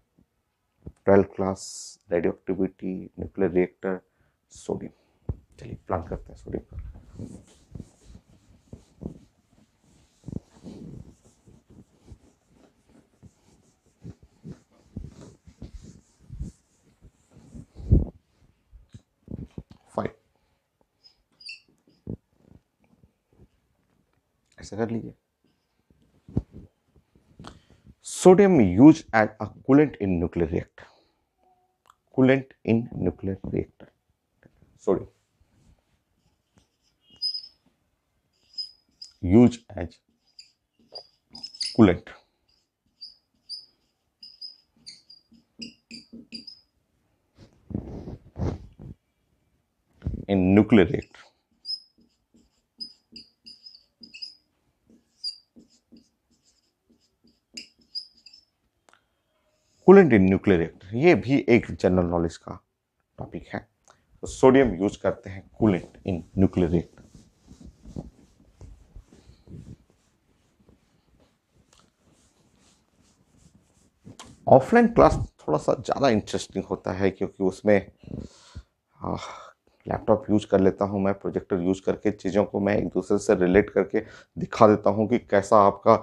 12th class, radioactivity, nuclear reactor, sodium. चलिए प्लान करते हैं सोडियम का। फाइन, ऐसा कर लीजिए। Sodium use as a coolant in nuclear reactor. Coolant in nuclear reactor, sodium use as coolant in nuclear reactor. Coolant in nuclear reactor, ये भी एक जनरल नॉलेज का टॉपिक है। तो सोडियम यूज करते हैं coolant in nuclear reactor. Offline class थोड़ा सा ज़्यादा इंटरेस्टिंग होता है, क्योंकि उसमें लैपटॉप यूज कर लेता हूँ मैं, प्रोजेक्टर यूज करके चीज़ों को मैं एक दूसरे से रिलेट करके दिखा देता हूँ कि कैसा आपका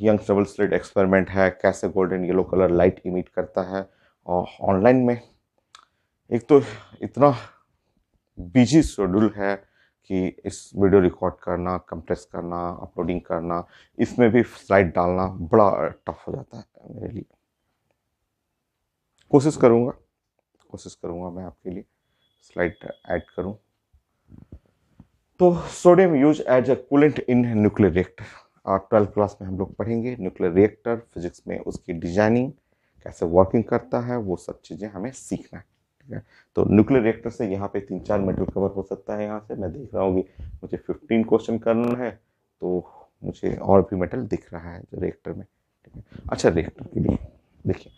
यंग डबल स्लिट एक्सपेरिमेंट है, कैसे golden yellow colour light emit करता है। और ऑनलाइन में एक तो इतना बिजी शेड्यूल है कि इस वीडियो रिकॉर्ड करना, कंप्रेस करना, अपलोडिंग करना, इसमें भी स्लाइड डालना बड़ा टफ हो जाता है मेरे लिए। कोशिश करूँगा मैं आपके लिए स्लाइड ऐड करूँ। तो sodium use as a coolant in nuclear reactor. 12th class में हम लोग पढ़ेंगे न्यूक्लियर रिएक्टर, फिजिक्स में उसकी डिजाइनिंग कैसे वर्किंग करता है, वो सब चीज़ें हमें सीखना है। ठीक है, तो न्यूक्लियर रिएक्टर से यहाँ पे 3-4 मेटल कवर हो सकता है। यहाँ से मैं देख रहा हूँ कि मुझे 15 क्वेश्चन करना है, तो मुझे और भी मेटल दिख रहा है जो रिएक्टर में। ठीक है, अच्छा रिएक्टर के लिए देखिए,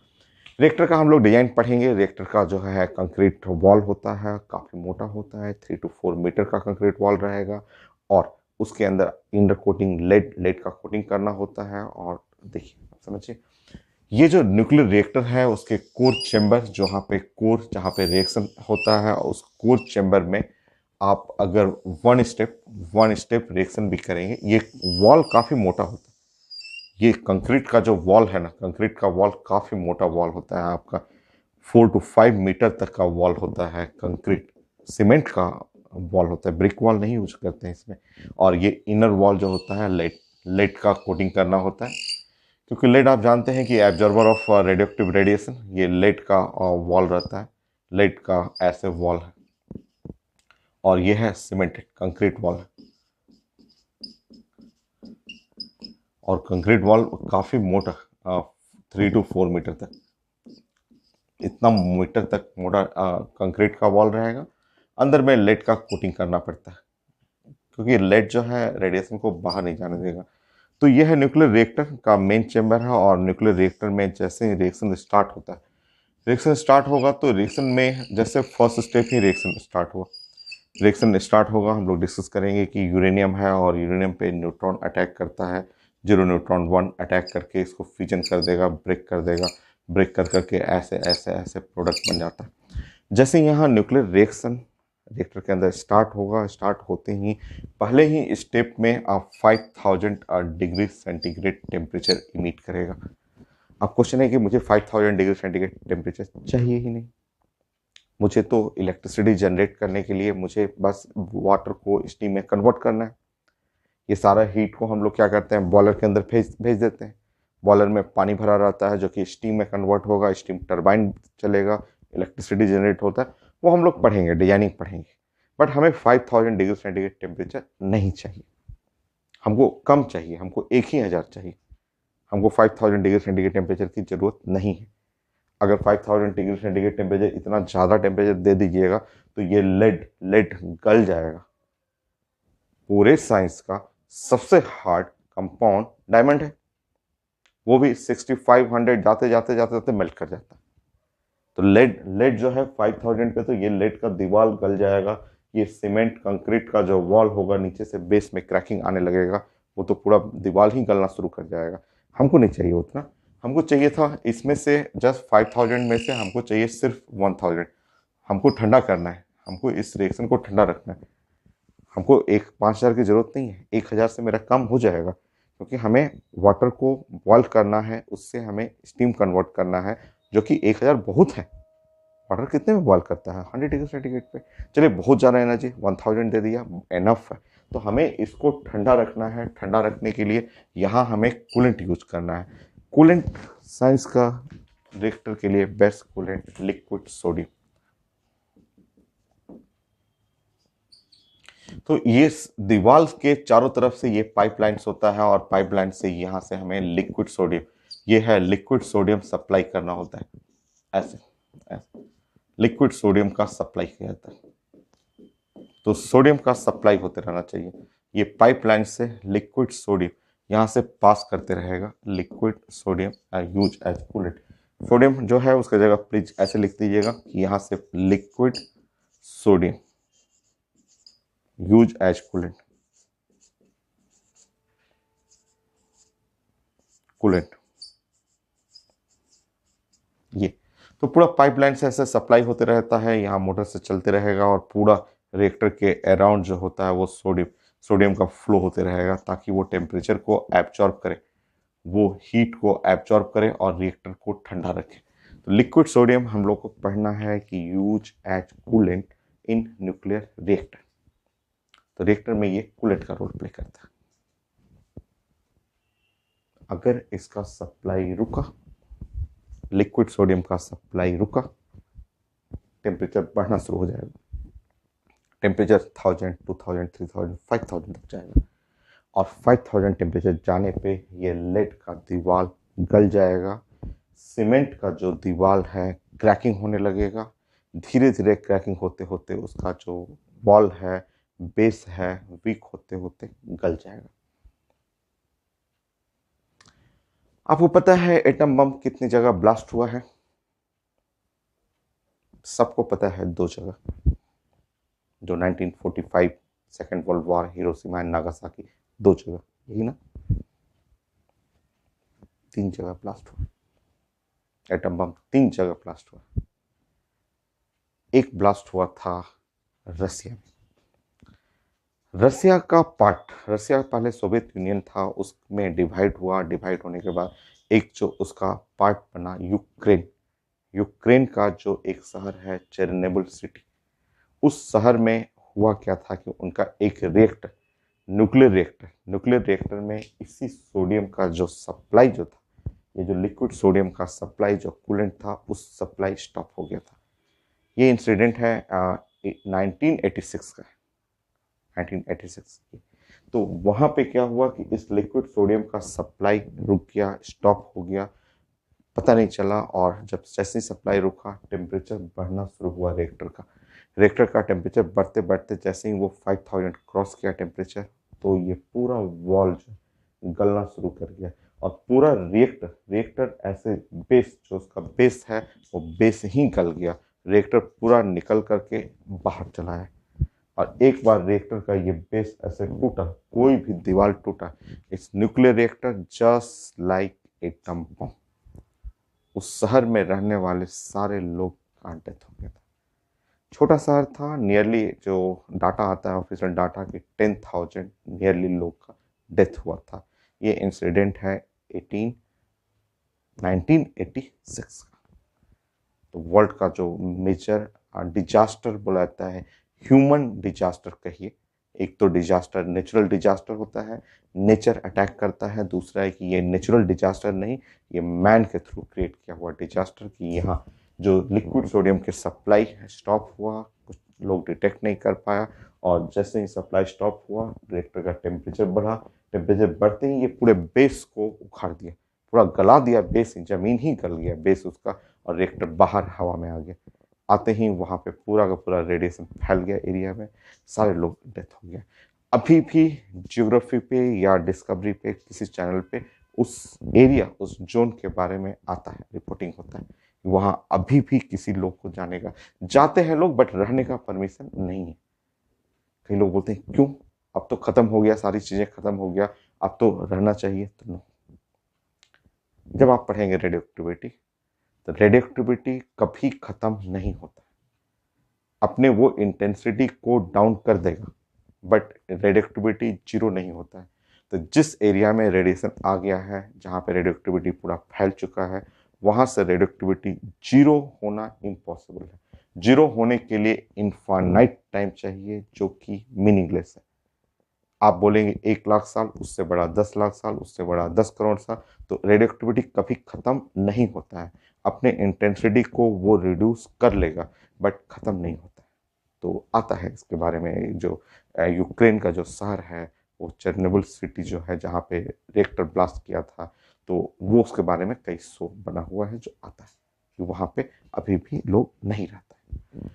रिएक्टर का हम लोग डिजाइन पढ़ेंगे। रिएक्टर का जो है कंक्रीट वॉल होता है, काफ़ी मोटा होता है, 3 to 4 मीटर का कंक्रीट वॉल रहेगा, और उसके अंदर इनर कोटिंग लेड का कोटिंग करना होता है। और देखिए समझिए, ये जो न्यूक्लियर रिएक्टर है उसके कोर चेंबर, जहाँ पे रिएक्शन होता है, उस कोर चेंबर में आप अगर वन स्टेप रिएक्शन भी करेंगे, ये वॉल काफ़ी मोटा होता है। ये कंक्रीट का जो वॉल है ना, कंक्रीट का वॉल काफ़ी मोटा वॉल होता है आपका, 4 to 5 मीटर तक का वॉल होता है। कंक्रीट सीमेंट का वॉल होता है, ब्रिक वॉल नहीं यूज करते हैं इसमें। और ये इनर वॉल जो होता है लेड का कोटिंग करना होता है, क्योंकि लेड आप जानते हैं कि absorber of radio active radiation, ये लेड का वॉल रहता है, लेड का ऐसे वॉल है। और ये है सीमेंटेड कंक्रीट वॉल, और कंक्रीट वॉल काफ़ी मोटा, 3 to 4 मीटर तक, इतना मीटर तक मोटा कंक्रीट का वॉल रहेगा। अंदर में लेड का कोटिंग करना पड़ता है, क्योंकि लेड जो है रेडिएशन को बाहर नहीं जाने देगा। तो यह है न्यूक्लियर रिएक्टर का मेन चैम्बर है। और न्यूक्लियर रिएक्टर में जैसे ही रिएक्शन स्टार्ट होता है, रिएक्शन स्टार्ट होगा तो रिएक्शन में जैसे फर्स्ट स्टेप ही रिएक्शन स्टार्ट हुआ, रिएक्शन स्टार्ट होगा, हम लोग डिस्कस करेंगे कि यूरेनियम है और यूरेनियम पे न्यूट्रॉन अटैक करता है। 0 न्यूट्रॉन 1 अटैक करके इसको फ्यूजन कर देगा, ब्रेक कर देगा, ब्रेक कर करके ऐसे ऐसे ऐसे प्रोडक्ट बन जाता है। जैसे यहाँ न्यूक्लियर रिएक्शन रिएक्टर के अंदर स्टार्ट होगा। स्टार्ट होते ही पहले ही स्टेप में आप 5000 डिग्री सेंटीग्रेड टेम्परेचर इमिट करेगा। अब क्वेश्चन है कि मुझे 5000 डिग्री सेंटीग्रेड टेम्परेचर चाहिए ही नहीं, मुझे तो इलेक्ट्रिसिटी जनरेट करने के लिए मुझे बस वाटर को स्टीम में कन्वर्ट करना है। ये सारा हीट को हम लोग क्या करते हैं, बॉयलर के अंदर भेज भेज देते हैं। बॉयलर में पानी भरा रहता है जो कि स्टीम में कन्वर्ट होगा, स्टीम टरबाइन चलेगा, इलेक्ट्रिसिटी जनरेट होता है। वो हम लोग पढ़ेंगे, डिजाइनिंग पढ़ेंगे। बट हमें 5000 डिग्री सेंटीग्रेड टेम्परेचर नहीं चाहिए, हमको कम चाहिए, हमको 1000 चाहिए। हमको 5000 डिग्री सेंटीग्रेड टेम्परेचर की जरूरत नहीं है। अगर 5000 डिग्री सेंटीग्रेड टेम्परेचर इतना ज़्यादा टेम्परेचर दे दीजिएगा तो ये लेड लेड गल जाएगा। पूरे साइंस का सबसे हार्ड कंपाउंड डायमंड है, वो भी 6500 जाते जाते जाते जाते मेल्ट कर जाता है। तो लेड लेड जो है 5000 पे, तो ये लेड का दीवार गल जाएगा। ये सीमेंट कंक्रीट का जो वॉल होगा नीचे से बेस में क्रैकिंग आने लगेगा, वो तो पूरा दीवार ही गलना शुरू कर जाएगा। हमको नहीं चाहिए उतना, हमको चाहिए था इसमें से जस्ट 5000 में से हमको चाहिए सिर्फ 1000। हमको ठंडा करना है, हमको इस रिएक्शन को ठंडा रखना है। हमको 5000 की जरूरत नहीं है, 1000 से मेरा काम हो जाएगा, क्योंकि हमें वाटर को बॉयल करना है, उससे हमें स्टीम कन्वर्ट करना है, जो कि 1000 बहुत है। वाटर कितने में बॉयल करता है, 100 डिग्री सेंटीग्रेड पे। चलिए बहुत ज़्यादा एनर्जी 1000 दे दिया, एनफ है। तो हमें इसको ठंडा रखना है। ठंडा रखने के लिए यहाँ हमें कूलेंट यूज करना है। कूलेंट साइंस का रिएक्टर के लिए बेस्ट कूलेंट लिक्विड सोडियम। तो ये दीवार के चारों तरफ से ये पाइपलाइंस होता है, और पाइपलाइन से यहाँ से हमें लिक्विड सोडियम, ये है लिक्विड सोडियम सप्लाई करना होता है। ऐसे ऐसे लिक्विड सोडियम का सप्लाई किया जाता है। तो सोडियम का सप्लाई होते रहना चाहिए। ये पाइपलाइन से लिक्विड सोडियम यहाँ से पास करते रहेगा। Liquid sodium use as coolant. Sodium जो है उसका जगह प्लीज ऐसे लिख दीजिएगा कि यहाँ से liquid sodium use as coolant. Coolant ये तो पूरा पाइपलाइन से ऐसे सप्लाई होते रहता है, यहाँ मोटर से चलते रहेगा, और पूरा रिएक्टर के अराउंड जो होता है वो सोडियम का फ्लो होते रहेगा, ताकि वो टेम्परेचर को एब्जॉर्ब करे, वो हीट को एब्जॉर्ब करे और रिएक्टर को ठंडा रखे। तो लिक्विड सोडियम हम लोग को पढ़ना है कि use as coolant in nuclear reactor. तो रिएक्टर में ये कूलेंट का रोल प्ले करता है। अगर इसका सप्लाई रुका, लिक्विड सोडियम का सप्लाई रुका, टेम्परेचर बढ़ना शुरू हो जाएगा। टेम्परेचर 1000, 2000, 3000, 5000 तक जाएगा, और 5000 टेम्परेचर जाने पे ये लेड का दीवार गल जाएगा। सीमेंट का जो दीवार है क्रैकिंग होने लगेगा। धीरे धीरे क्रैकिंग होते होते उसका जो वॉल है, बेस है, वीक होते होते गल जाएगा। आपको पता है एटम बम कितनी जगह ब्लास्ट हुआ है? सबको पता है, 2 जगह। जो 1945 second world war, Hiroshima and Nagasaki, 2 जगह, यही ना? 3 जगह ब्लास्ट हुआ एटम बम, 3 जगह ब्लास्ट हुआ। एक ब्लास्ट हुआ था रसिया में। रसिया का पार्ट, रसिया पहले सोवियत यूनियन था, उसमें डिवाइड हुआ। डिवाइड होने के बाद एक जो उसका पार्ट बना यूक्रेन। यूक्रेन का जो एक शहर है चेरनोबिल सिटी, उस शहर में हुआ क्या था कि उनका एक रिएक्टर, न्यूक्लियर रिएक्टर में इसी सोडियम का जो सप्लाई जो था, ये जो लिक्विड सोडियम का सप्लाई जो कूलेंट था, उस सप्लाई स्टॉप हो गया था। ये इंसिडेंट है 1986 का, 1986। तो वहाँ पे क्या हुआ कि इस लिक्विड सोडियम का सप्लाई रुक गया, स्टॉप हो गया, पता नहीं चला। और जब जैसे ही सप्लाई रुका, टेम्परेचर बढ़ना शुरू हुआ रिएक्टर का टेम्परेचर बढ़ते बढ़ते जैसे ही वो 5000 क्रॉस किया टेम्परेचर, तो ये पूरा वॉल जो गलना शुरू कर गया, और पूरा रिएक्टर ऐसे बेस, जो उसका बेस है वो बेस ही गल गया। रिएक्टर पूरा निकल करके बाहर चला है, और एक बार रिएक्टर का ये बेस ऐसे टूटा, कोई भी दीवार टूटा, it's nuclear reactor just like atom bomb. उस शहर में रहने वाले सारे लोग का डेथ हो गया था। छोटा शहर था, नियरली जो डाटा आता है ऑफिशियल डाटा कि 10,000 नियरली लोग का डेथ हुआ था। ये इंसिडेंट है 1986 का। तो वर्ल्ड का जो मेजर डिजास्टर बोला जाता है, ह्यूमन डिजास्टर कहिए। एक तो डिजास्टर नेचुरल डिजास्टर होता है, नेचर अटैक करता है। दूसरा है कि ये नेचुरल डिजास्टर नहीं, ये मैन के थ्रू क्रिएट किया हुआ डिजास्टर कि यहाँ जो लिक्विड सोडियम की सप्लाई स्टॉप हुआ, कुछ लोग डिटेक्ट नहीं कर पाया, और जैसे ही सप्लाई स्टॉप हुआ रिएक्टर का टेम्परेचर बढ़ा। टेम्परेचर बढ़ते ही ये पूरे बेस को उखाड़ दिया, पूरा गला दिया बेस, जमीन ही गल गया बेस उसका, और रिएक्टर बाहर हवा में आ गया। आते ही वहाँ पे पूरा का पूरा रेडिएशन फैल गया एरिया में, सारे लोग डेथ हो गया। अभी भी जियोग्राफी पे या डिस्कवरी पे किसी चैनल पे उस एरिया उस जोन के बारे में आता है, रिपोर्टिंग होता है। वहाँ अभी भी किसी लोग को जाने का, जाते हैं लोग बट रहने का परमिशन नहीं है। कई लोग बोलते हैं क्यों, अब तो खत्म हो गया, सारी चीजें खत्म हो गया, अब तो रहना चाहिए। तो नो, जब आप पढ़ेंगे रेडियो एक्टिविटी, तो रेडियो एक्टिविटी कभी खत्म नहीं होता, अपने वो इंटेंसिटी को डाउन कर देगा, बट रेडियो एक्टिविटी जीरो नहीं होता है। तो जिस एरिया में रेडिएशन आ गया है, जहाँ पे रेडियो एक्टिविटी पूरा फैल चुका है, वहाँ से रेडियो एक्टिविटी जीरो होना इम्पॉसिबल है। जीरो होने के लिए इनफाइनाइट टाइम चाहिए, जो कि मीनिंगलेस है। आप बोलेंगे 1 लाख साल, उससे बड़ा 10 लाख साल, उससे बड़ा 10 करोड़ साल, तो रेडियो एक्टिविटी कभी खत्म नहीं होता है। अपने इंटेंसिटी को वो रिड्यूस कर लेगा, बट खत्म नहीं होता है। तो आता है इसके बारे में, जो यूक्रेन का जो शहर है, वो चेरनोबिल सिटी जो है, जहाँ पे रिएक्टर ब्लास्ट किया था, तो वो उसके बारे में कई शो बना हुआ है, जो आता है कि वहाँ पे अभी भी लोग नहीं रहता है।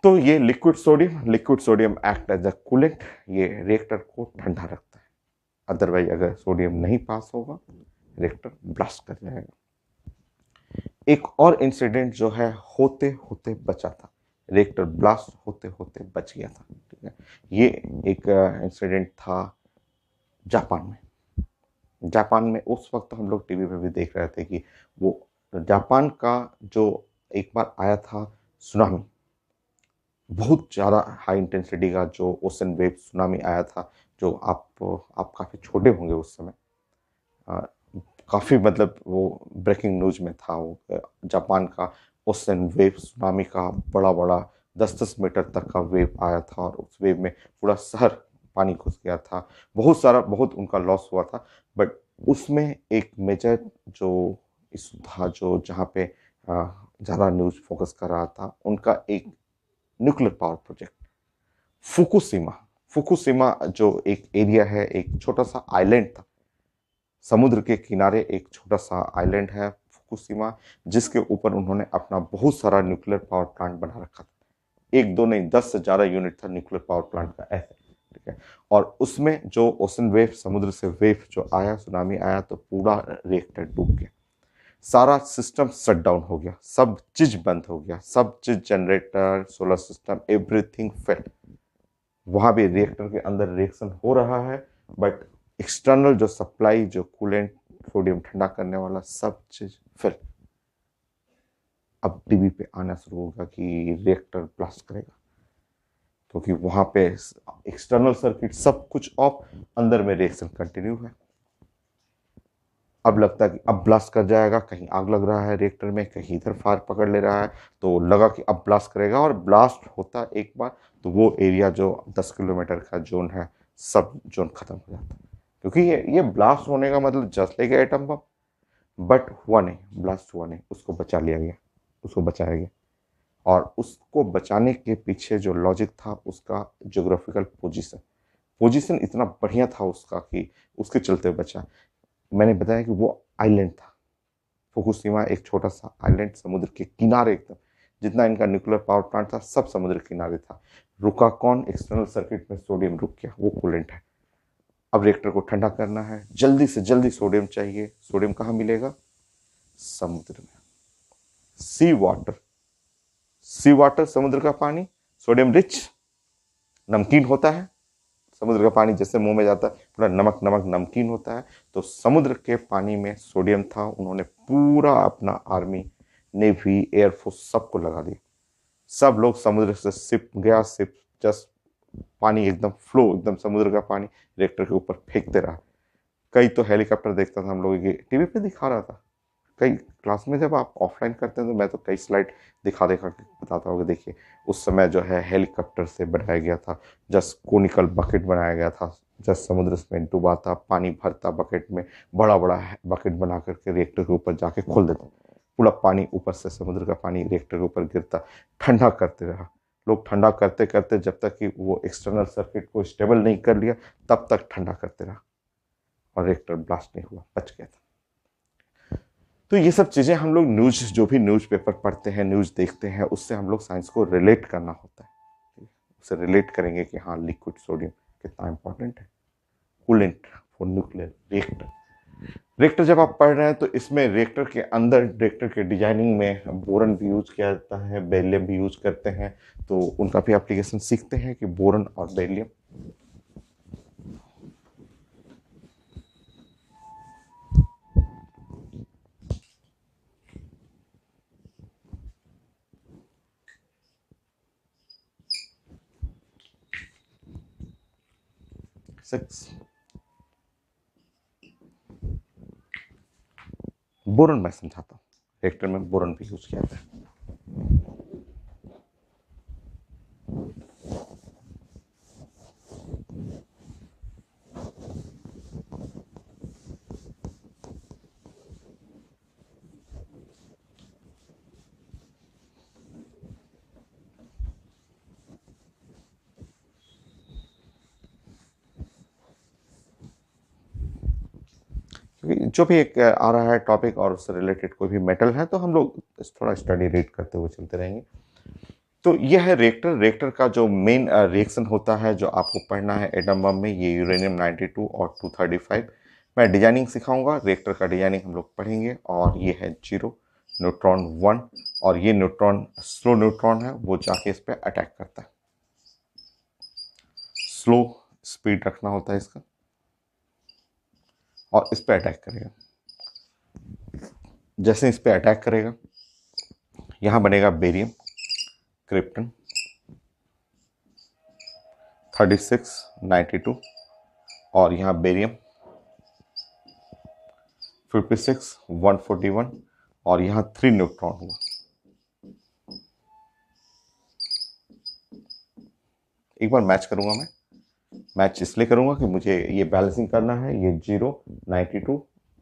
तो ये liquid sodium act as a coolant, ये रिएक्टर को ठंडा रखता है। अदरवाइज अगर सोडियम नहीं पास होगा, रिएक्टर ब्लास्ट कर जाएगा। एक और इंसिडेंट जो है होते होते बचा था, रिएक्टर ब्लास्ट होते होते बच गया था, ठीक है। ये एक इंसिडेंट था जापान में। जापान में उस वक्त हम लोग टीवी पे भी देख रहे थे कि वो जापान का जो एक बार आया था सुनामी, बहुत ज़्यादा हाई इंटेंसिटी का जो ओशन वेव सुनामी आया था, जो आप काफ़ी छोटे होंगे उस समय। काफ़ी मतलब वो ब्रेकिंग न्यूज में था वो, जापान का ओशन वेव सुनामी का बड़ा बड़ा 10-10 मीटर तक का वेव आया था, और उस वेव में पूरा शहर पानी घुस गया था। बहुत उनका लॉस हुआ था। बट उसमें एक मेजर जो इशू था, जो जहाँ पे ज़्यादा न्यूज फोकस कर रहा था, उनका एक nuclear power project Fukushima. Fukushima जो एक एरिया है, एक छोटा सा आइलैंड था, समुद्र के किनारे एक छोटा सा आइलैंड है फुकुशिमा, जिसके ऊपर उन्होंने अपना बहुत सारा न्यूक्लियर पावर प्लांट बना रखा था। एक दो नहीं, 10 से ज़्यादा यूनिट था न्यूक्लियर पावर प्लांट का, ऐसे, ठीक है। और उसमें जो ओशन वेव, समुद्र से वेव जो आया, सुनामी आया, तो पूरा रिएक्टर डूब गया, सारा सिस्टम शट डाउन हो गया, सब चीज बंद हो गया, सब चीज, generator, solar system, everything fail. वहां भी रिएक्टर के अंदर रिएक्शन हो रहा है, बट एक्सटर्नल जो सप्लाई, जो कूलेंट, सोडियम ठंडा करने वाला, सब चीज फेल। अब टीवी पे आना शुरू होगा कि रिएक्टर ब्लास्ट करेगा, क्योंकि वहां पे एक्सटर्नल सर्किट सब कुछ ऑफ, अंदर में रिएक्शन कंटिन्यू है। अब लगता है कि अब ब्लास्ट कर जाएगा, कहीं आग लग रहा है रिएक्टर में, कहीं इधर फायर पकड़ ले रहा है, तो लगा कि अब ब्लास्ट करेगा। और ब्लास्ट होता एक बार, तो वो एरिया जो 10 किलोमीटर का जोन है, सब जोन खत्म हो जाता है। क्योंकि ये ब्लास्ट होने का मतलब just like atom bomb, but हुआ नहीं, ब्लास्ट हुआ नहीं, उसको बचा लिया गया, उसको बचाया गया। और उसको बचाने के पीछे जो लॉजिक था, उसका ज्योग्राफिकल पोजीशन, पोजीशन इतना बढ़िया था उसका कि उसके चलते बचा। मैंने बताया कि वो आइलैंड था, फुकुशिमा एक छोटा सा आइलैंड, समुद्र के किनारे एकदम, जितना इनका न्यूक्लियर पावर प्लांट था सब समुद्र के किनारे था। रुका कौन, एक्सटर्नल सर्किट में सोडियम रुक गया, वो कूलेंट है। अब रिएक्टर को ठंडा करना है, जल्दी से जल्दी सोडियम चाहिए। सोडियम कहाँ मिलेगा, समुद्र में, सी वाटर। सी वाटर, समुद्र का पानी, सोडियम रिच, नमकीन होता है। समुद्र का पानी जैसे मुंह में जाता है पूरा नमक नमक नमकीन होता है। तो समुद्र के पानी में सोडियम था, उन्होंने पूरा अपना आर्मी, नेवी, एयरफोर्स सबको लगा दिया। सब लोग समुद्र से शिप गया, शिप जस्ट पानी एकदम फ्लो, एकदम समुद्र का पानी रिएक्टर के ऊपर फेंकते रहा। कई तो हेलीकॉप्टर देखता था हम लोग, ये टीवी पे दिखा रहा था। कई क्लास में जब आप ऑफलाइन करते हैं तो मैं तो कई स्लाइड दिखा दिखा के बताता हूँ कि देखिए उस समय जो है हेलीकॉप्टर से बनाया गया था, जस्ट कोनिकल बकेट बनाया गया था, जस्ट समुद्र में डूबा था, पानी भरता बकेट में, बड़ा बड़ा बकेट बना करके रिएक्टर के ऊपर जाके खोल देता, पूरा पानी ऊपर से समुद्र का पानी रिएक्टर के ऊपर गिरता, ठंडा करते रहा। लोग ठंडा करते करते जब तक कि वो एक्सटर्नल सर्किट को स्टेबल नहीं कर लिया तब तक ठंडा करते रहा, और रिएक्टर ब्लास्ट नहीं हुआ, बच गया था। तो ये सब चीज़ें हम लोग न्यूज, जो भी न्यूज पेपर पढ़ते हैं, न्यूज देखते हैं, उससे हम लोग साइंस को रिलेट करना होता है। उससे रिलेट करेंगे कि हाँ लिक्विड सोडियम कितना इंपॉर्टेंट है, coolant for nuclear reactor. Reactor जब आप पढ़ रहे हैं तो इसमें रिएक्टर के अंदर, रिएक्टर के डिजाइनिंग में बोरन भी यूज किया जाता है, बेरिलियम भी यूज करते हैं, तो उनका भी एप्लीकेशन सीखते हैं कि बोरन और बेरिलियम। बोरन मैं समझाता हूँ, रिएक्टर में बोरन भी यूज किया जाता है। जो भी एक आ रहा है टॉपिक और उससे रिलेटेड कोई भी मेटल है तो हम लोग थोड़ा स्टडी रीड करते हुए चलते रहेंगे। तो यह है रिएक्टर। रिएक्टर का जो मेन रिएक्शन होता है जो आपको पढ़ना है एटम बम में, ये यूरेनियम 92 और 235। मैं डिजाइनिंग सिखाऊंगा, रिएक्टर का डिजाइनिंग हम लोग पढ़ेंगे। और ये है 0, न्यूट्रॉन 1, और ये न्यूट्रॉन स्लो न्यूट्रॉन है, वो जाके इस पर अटैक करता है। स्लो स्पीड रखना होता है इसका, और इस पर अटैक करेगा। जैसे इस पर अटैक करेगा, यहाँ बनेगा बेरियम, क्रिप्टन 36, 92, और यहाँ बेरियम 56, 141, और यहाँ 3 न्यूट्रॉन हुआ। एक बार मैच करूंगा मैं, मैच इसलिए करूंगा कि मुझे ये बैलेंसिंग करना है। ये 0, 92,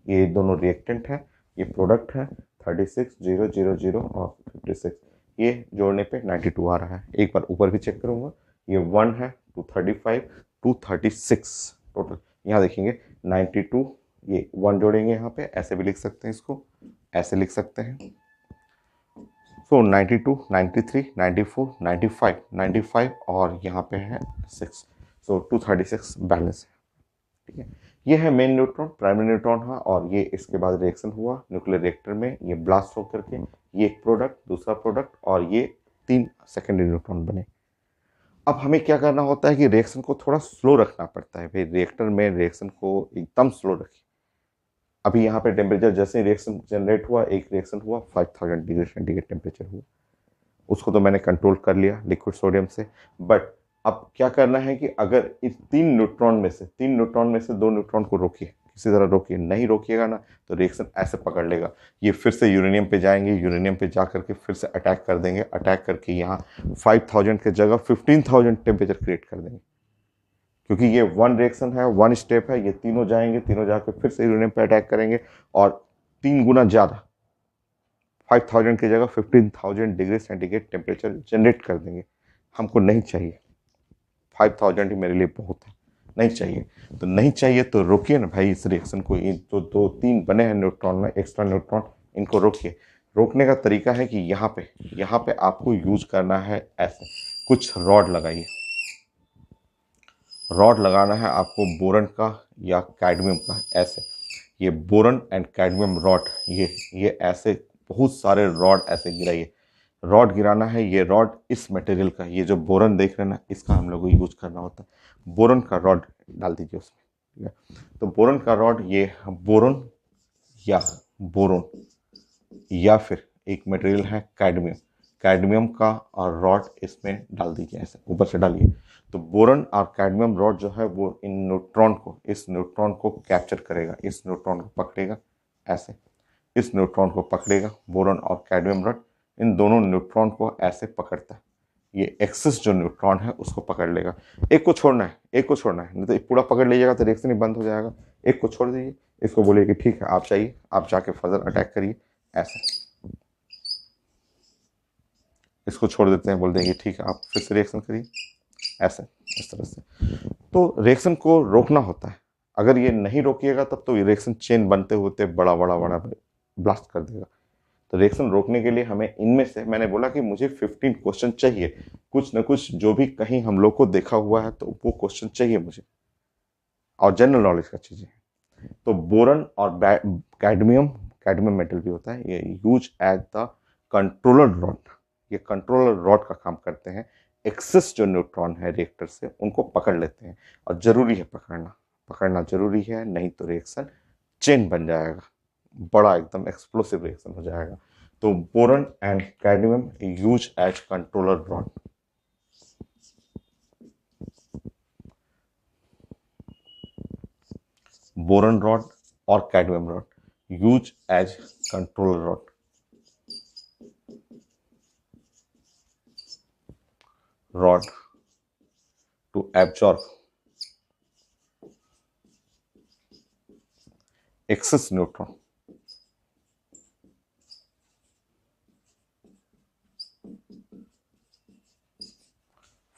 ये दोनों रिएक्टेंट है, ये प्रोडक्ट है 36, 0, 0, 0 और 56, ये जोड़ने पे 92 आ रहा है। एक बार ऊपर भी चेक करूंगा, ये 1 है, 235, 236 टोटल। यहाँ देखेंगे 92, ये 1 जोड़ेंगे यहाँ पे, ऐसे भी लिख सकते हैं, इसको ऐसे लिख सकते हैं। सो 92, 93, 94, 95, 95 और यहाँ पे है 6, सो 236 बैलेंस है। ठीक है, ये है मेन न्यूट्रॉन, प्राइमरी न्यूट्रॉन है, और ये इसके बाद रिएक्शन हुआ न्यूक्लियर रिएक्टर में, ये ब्लास्ट होकर के ये एक प्रोडक्ट, दूसरा प्रोडक्ट, और ये 3 सेकेंडरी न्यूट्रॉन बने। अब हमें क्या करना होता है कि रिएक्शन को थोड़ा स्लो रखना पड़ता है भाई, रिएक्टर में रिएक्शन को एकदम स्लो रखिए। अभी यहाँ पे टेम्परेचर जैसे ही रिएक्शन जनरेट हुआ, एक रिएक्शन हुआ 5000 डिग्री सेंटीग्रेड टेम्परेचर हुआ, उसको तो मैंने कंट्रोल कर लिया लिक्विड सोडियम से। बट अब क्या करना है कि अगर इस 3 न्यूट्रॉन में से 2 न्यूट्रॉन को रोकिए, किसी तरह रोकिए, नहीं रोकिएगा ना तो रिएक्शन ऐसे पकड़ लेगा, ये फिर से यूरेनियम पे जाएंगे, यूरेनियम पे जा करके फिर से अटैक कर देंगे, अटैक करके यहाँ 5000 की जगह 15000 टेम्परेचर क्रिएट कर देंगे। क्योंकि ये 1 रिएक्शन है, 1 स्टेप है, ये तीनों जाएंगे, तीनों जाकर फिर से यूरेनियम पे अटैक करेंगे, और 3 गुना ज़्यादा 5000 की जगह 15000 डिग्री सेंटीग्रेड टेम्परेचर जनरेट कर देंगे। हमको नहीं चाहिए, 5000 ही मेरे लिए बहुत है, नहीं चाहिए। तो नहीं चाहिए तो रोकिए ना भाई इस रिएक्शन को। ये जो 2-3 बने हैं न्यूट्रॉन में, एक्स्ट्रा न्यूट्रॉन, इनको रोकिए। रोकने का तरीका है कि यहाँ पे आपको यूज करना है ऐसे, कुछ रॉड लगाइए। रॉड लगाना है आपको बोरन का या कैडमियम का, ऐसे ये बोरन एंड कैडमियम रॉड, ये ऐसे बहुत सारे रॉड ऐसे गिराइए। रॉड गिराना है, ये रॉड इस मटेरियल का, ये जो बोरन देख रहे हैं ना, इसका हम लोग को यूज करना होता है। बोरन का रॉड डाल दीजिए उसमें, ठीक है। तो बोरन का रॉड, ये बोरन या बोरोन, या फिर एक मटेरियल है कैडमियम। कैडमियम का और रॉड इसमें डाल दीजिए, ऐसे ऊपर से डालिए। तो बोरन और कैडमियम रॉड जो है वो इन न्यूट्रॉन को, इस न्यूट्रॉन को कैप्चर करेगा, इस न्यूट्रॉन को पकड़ेगा ऐसे, इस न्यूट्रॉन को पकड़ेगा। बोरन और कैडमियम रॉड इन दोनों न्यूट्रॉन को ऐसे पकड़ता है। ये एक्सेस जो न्यूट्रॉन है उसको पकड़ लेगा। एक को छोड़ना है, एक को छोड़ना है, नहीं तो पूरा पकड़ लीजिएगा तो रिएक्शन ही बंद हो जाएगा। एक को छोड़ दीजिए, इसको बोलिए कि ठीक है आप चाहिए, आप जाके फर्दर अटैक करिए, ऐसे। इसको छोड़ देते हैं, बोल देंगे ठीक है आप फिर से रिएक्शन करिए, ऐसे, इस तरह से। तो रिएक्शन को रोकना होता है। अगर ये नहीं रोकिएगा तब तो रिएक्शन चेन बनते होते बड़ा बड़ा बड़ा ब्लास्ट कर देगा। तो रिएक्शन रोकने के लिए हमें इनमें से, मैंने बोला कि मुझे 15 क्वेश्चन चाहिए, कुछ न कुछ जो भी कहीं हम लोग को देखा हुआ है तो वो क्वेश्चन चाहिए मुझे, और जनरल नॉलेज का चीजें। तो बोरन और कैडमियम, कैडमियम मेटल भी होता है, ये use as the controller rod. ये कंट्रोलर रॉड का काम करते हैं। एक्सेस जो न्यूट्रॉन है रिएक्टर से उनको पकड़ लेते हैं, और जरूरी है पकड़ना, पकड़ना जरूरी है, नहीं तो रिएक्शन चेन बन जाएगा, बड़ा एकदम एक्सप्लोसिव रिएक्शन हो जाएगा। तो boron and cadmium use as controller rod. Boron rod और cadmium rod use as controller rod. rod to absorb excess neutron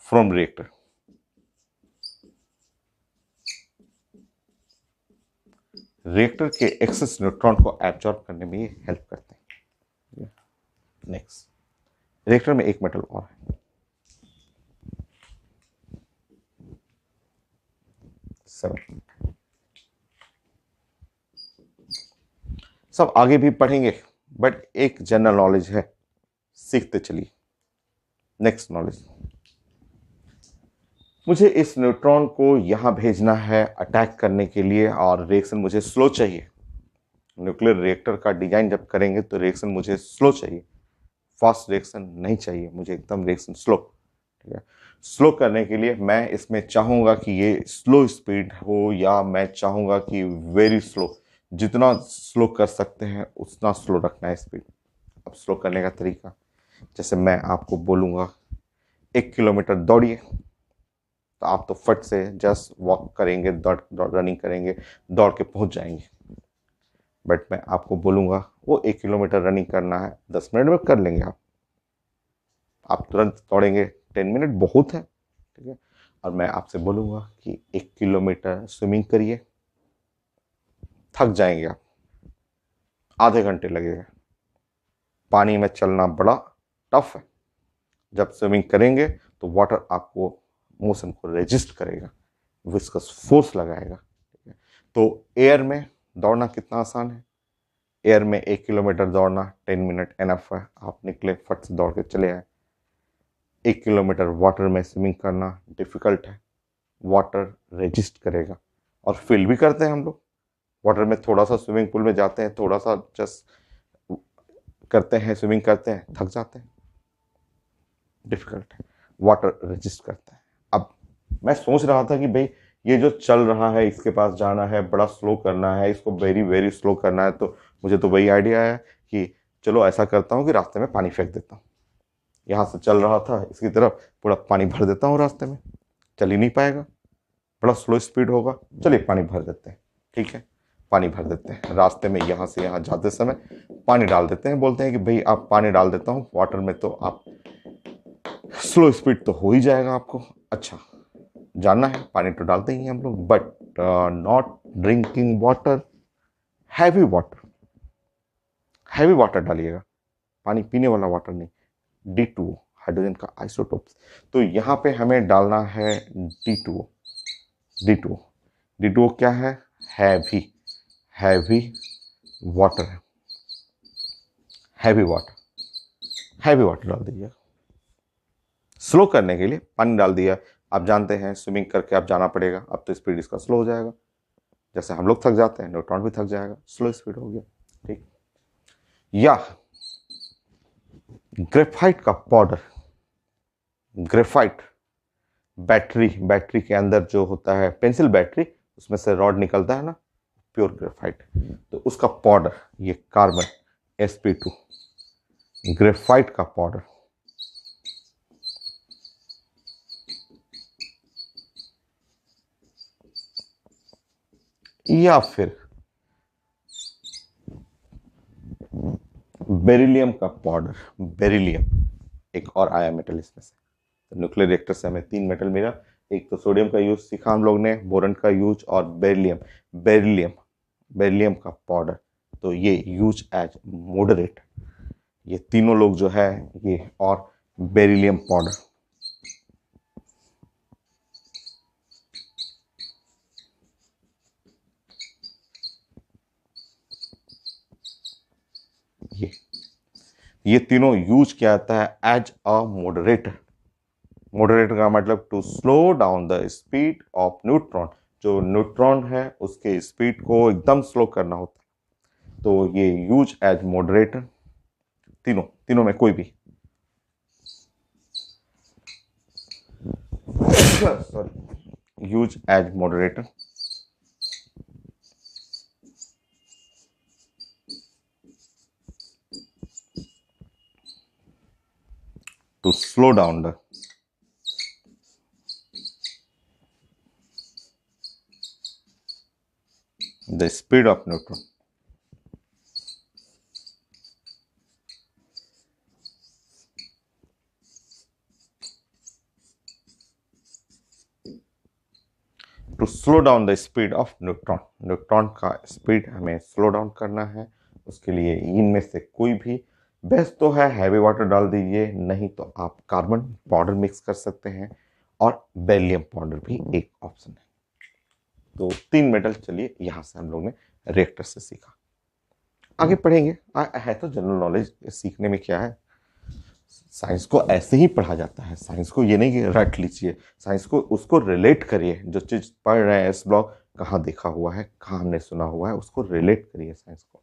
from reactor। Reactor के एक्सेस न्यूट्रॉन को एब्जॉर्ब करने में ये हेल्प करते हैं। नेक्स्ट, रिएक्टर में एक मेटल और है, 7। सब आगे भी पढ़ेंगे, बट एक जनरल नॉलेज है, सीखते चलिए। नेक्स्ट नॉलेज, मुझे इस न्यूट्रॉन को यहां भेजना है अटैक करने के लिए, और रिएक्शन मुझे स्लो चाहिए। न्यूक्लियर रिएक्टर का डिजाइन जब करेंगे तो रिएक्शन मुझे स्लो चाहिए, फास्ट रिएक्शन नहीं चाहिए, मुझे एकदम रिएक्शन स्लो। ठीक है, स्लो करने के लिए मैं इसमें चाहूंगा कि ये स्लो स्पीड हो, या मैं चाहूंगा कि वेरी स्लो, जितना स्लो कर सकते हैं उतना स्लो रखना है स्पीड। अब स्लो करने का तरीका, जैसे मैं आपको बोलूंगा 1 किलोमीटर दौड़िए, तो आप तो फट से जस्ट वॉक करेंगे, दौड़ रनिंग करेंगे, दौड़ के पहुंच जाएंगे। बट मैं आपको बोलूंगा वो 1 किलोमीटर रनिंग करना है 10 मिनट में कर लेंगे आप तुरंत दौड़ेंगे, 10 मिनट बहुत है। ठीक है, और मैं आपसे बोलूंगा कि 1 किलोमीटर स्विमिंग करिए, थक जाएंगे आप, आधे घंटे लगेगा। पानी में चलना बड़ा टफ है, जब स्विमिंग करेंगे तो वाटर आपको मोशन को रेजिस्ट करेगा, विस्कस फोर्स लगाएगा। ठीक है, तो एयर में दौड़ना कितना आसान है, एयर में 1 किलोमीटर दौड़ना 10 मिनट एनफ है, आप निकले फट से दौड़ के चले आए। 1 किलोमीटर वाटर में स्विमिंग करना डिफिकल्ट है, वाटर रेजिस्ट करेगा, और फील भी करते हैं हम लोग। वाटर में थोड़ा सा स्विमिंग पूल में जाते हैं, थोड़ा सा जस्ट करते हैं, स्विमिंग करते हैं, थक जाते हैं, डिफिकल्ट है, वाटर रेजिस्ट करता है। अब मैं सोच रहा था कि भाई ये जो चल रहा है इसके पास जाना है, बड़ा स्लो करना है, इसको वेरी वेरी स्लो करना है, तो मुझे तो वही आइडिया आया कि चलो ऐसा करता हूँ कि रास्ते में पानी फेंक देता हूँ। यहाँ से चल रहा था इसकी तरफ, पूरा पानी भर देता हूँ रास्ते में, चल ही नहीं पाएगा, बड़ा स्लो स्पीड होगा, चलिए पानी भर देते हैं। ठीक है, पानी भर देते हैं, रास्ते में यहाँ से यहाँ जाते समय पानी डाल देते हैं, बोलते हैं कि भाई आप पानी डाल देता हूँ वाटर में, तो आप स्लो स्पीड तो हो ही जाएगा आपको। अच्छा, जानना है पानी तो डालते ही हम लोग, but not drinking water, heavy water, heavy water डालिएगा, पानी पीने वाला वाटर नहीं, D2O, हाइड्रोजन का आइसोटोप्स। तो यहाँ पे हमें डालना है D2O। D2O, D2O क्या है, हैवी, हैवी वाटर है, हैवी वाटर, हैवी वाटर डाल दीजिए। स्लो करने के लिए पानी डाल दिया, आप जानते हैं स्विमिंग करके आप जाना पड़ेगा, अब तो स्पीड इसका स्लो हो जाएगा, जैसे हम लोग थक जाते हैं न्यूट्रॉन भी थक जाएगा, स्लो स्पीड हो गया। ठीक, या ग्रेफाइट का पाउडर, ग्रेफाइट बैटरी, बैटरी के अंदर जो होता है पेंसिल बैटरी, उसमें से रॉड निकलता है ना, प्योर ग्रेफाइट, तो उसका पाउडर, ये कार्बन sp2, ग्रेफाइट का पाउडर। या फिर बेरिलियम का पाउडर, बेरिलियम एक और आया मेटल इसमें से। तो न्यूक्लियर रिएक्टर से हमें 3 मेटल मिला, एक तो सोडियम का यूज सीखा हम लोग ने, बोरन का यूज, और बेरिलियम, बेरिलियम बेरिलियम का पाउडर। तो ये यूज एज मॉडरेट, ये तीनों लोग जो है ये, और बेरिलियम पाउडर। ये तीनों यूज किया जाता है एज अ मॉडरेटर। मॉडरेटर का मतलब to slow down the speed of neutron, जो न्यूट्रॉन है उसके स्पीड को एकदम स्लो करना होता है, तो ये यूज एज मॉडरेटर। तीनों तीनों में कोई भी sorry, use as moderator. To slow down the speed of neutron. To slow down the speed of neutron, neutron का स्पीड हमें स्लो डाउन करना है, उसके लिए इनमें से कोई भी बेस्ट तो है हैवी वाटर डाल दीजिए, नहीं तो आप कार्बन पाउडर मिक्स कर सकते हैं, और बेरिलियम पाउडर भी एक ऑप्शन है। तो 3 मेटल, चलिए यहां से हम लोग ने रिएक्टर से सीखा। आगे पढ़ेंगे, है तो जनरल नॉलेज, सीखने में क्या है, साइंस को ऐसे ही पढ़ा जाता है, साइंस को ये नहीं कि रट लीजिए, साइंस को उसको रिलेट करिए, जो चीज पढ़ रहे हैं इस ब्लॉक कहाँ देखा हुआ है, कहाँ हमने सुना हुआ है, उसको रिलेट करिए साइंस को।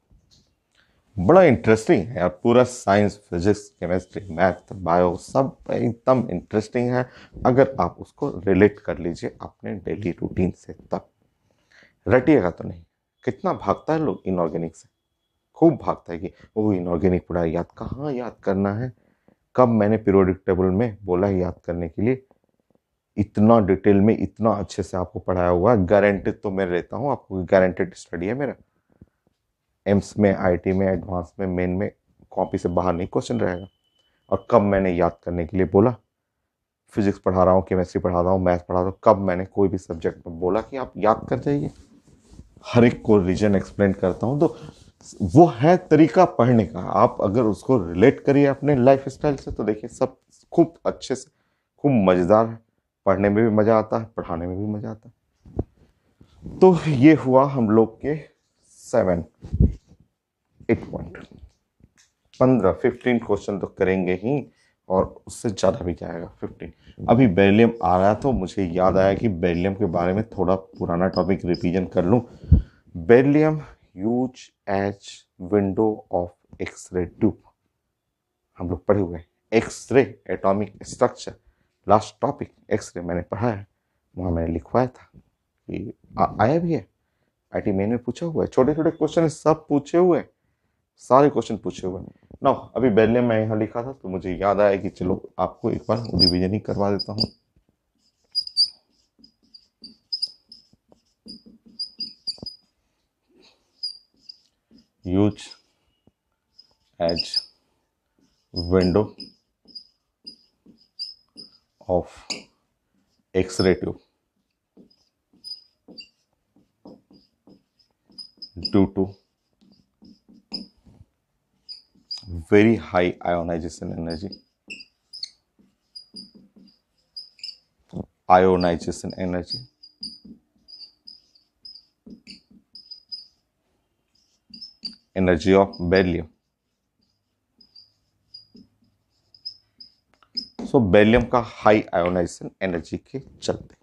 बड़ा इंटरेस्टिंग है यार, पूरा science, physics, chemistry, math, bio सब एकदम इंटरेस्टिंग है, अगर आप उसको रिलेट कर लीजिए अपने डेली रूटीन से, तब रटिएगा तो नहीं। कितना भागता है लोग इनऑर्गेनिक से, खूब भागता है कि वो इनऑर्गेनिक पढ़ा, याद कहाँ याद करना है, कब मैंने पीरियोडिक टेबल में बोला है याद करने के लिए, इतना डिटेल में इतना अच्छे से आपको पढ़ाया हुआ है, गारंटेड तो मैं रहता हूँ आपको, गारंटेड स्टडी है मेरा, एम्स में, आईटी में, एडवांस में, मेन में कॉपी से बाहर नहीं क्वेश्चन रहेगा। और कब मैंने याद करने के लिए बोला, फिजिक्स पढ़ा रहा हूँ, केमिस्ट्री पढ़ा रहा हूँ, मैथ पढ़ा रहा हूँ, कब मैंने कोई भी सब्जेक्ट में बोला कि आप याद कर जाइए, हर एक को रीजन एक्सप्लेन करता हूँ। तो वो है तरीका पढ़ने का, आप अगर उसको रिलेट करिए अपने लाइफ स्टाइल से, तो देखिए सब खूब अच्छे से, खूब मज़ेदार है, पढ़ने में भी मज़ा आता है, पढ़ाने में भी मज़ा आता है। तो ये हुआ हम लोग के 7 8 पॉइंट, 15 क्वेश्चन तो करेंगे ही, और उससे ज़्यादा भी जाएगा 15। अभी बेरिलियम आ रहा है तो मुझे याद आया कि बेरिलियम के बारे में थोड़ा पुराना टॉपिक रिवीजन कर लूँ। Beryllium use as window of X-ray tube, हम लोग पढ़े हुए हैं, X-ray atomic structure, last topic X-ray मैंने पढ़ा है, वहाँ मैंने लिखवाया था कि आया भी है, आईटी मेन में पूछा हुआ है, छोटे छोटे क्वेश्चन सब पूछे हुए हैं, सारे क्वेश्चन पूछे हुए हैं ना। अभी बेरिलियम मैं यहाँ लिखा था तो मुझे याद आया कि चलो आपको एक बार रिवीजन ही करवा देता हूँ। Use as window of X-ray tube due to very high ionization energy, ionization energy, energy of beryllium। So beryllium का हाई आयोनाइजेशन एनर्जी के चलते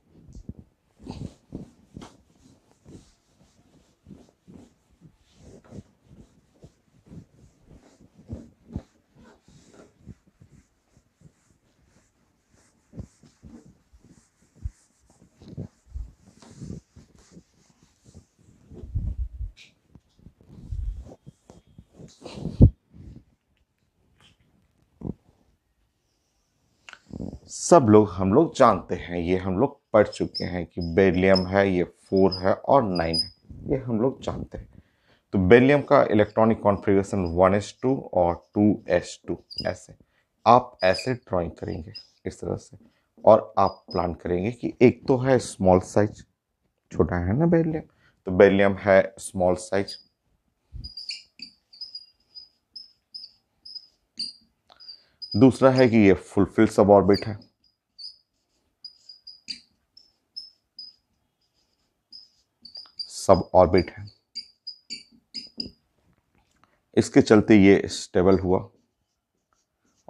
सब लोग हम लोग जानते हैं, ये हम लोग पढ़ चुके हैं कि बेरिलियम है, ये 4 है और 9 है, ये हम लोग जानते हैं। तो बेरिलियम का इलेक्ट्रॉनिक कॉन्फ़िगरेशन 1s2 और 2s2 ऐसे। आप ऐसे ड्राइंग करेंगे इस तरह से, और आप प्लान करेंगे कि एक तो है स्मॉल साइज, छोटा है ना बेरिलियम, तो बेरिलियम है स्मॉल साइज। दूसरा है कि ये फुलफिल सब ऑर्बिट है। सब ऑर्बिट है, इसके चलते ये स्टेबल हुआ,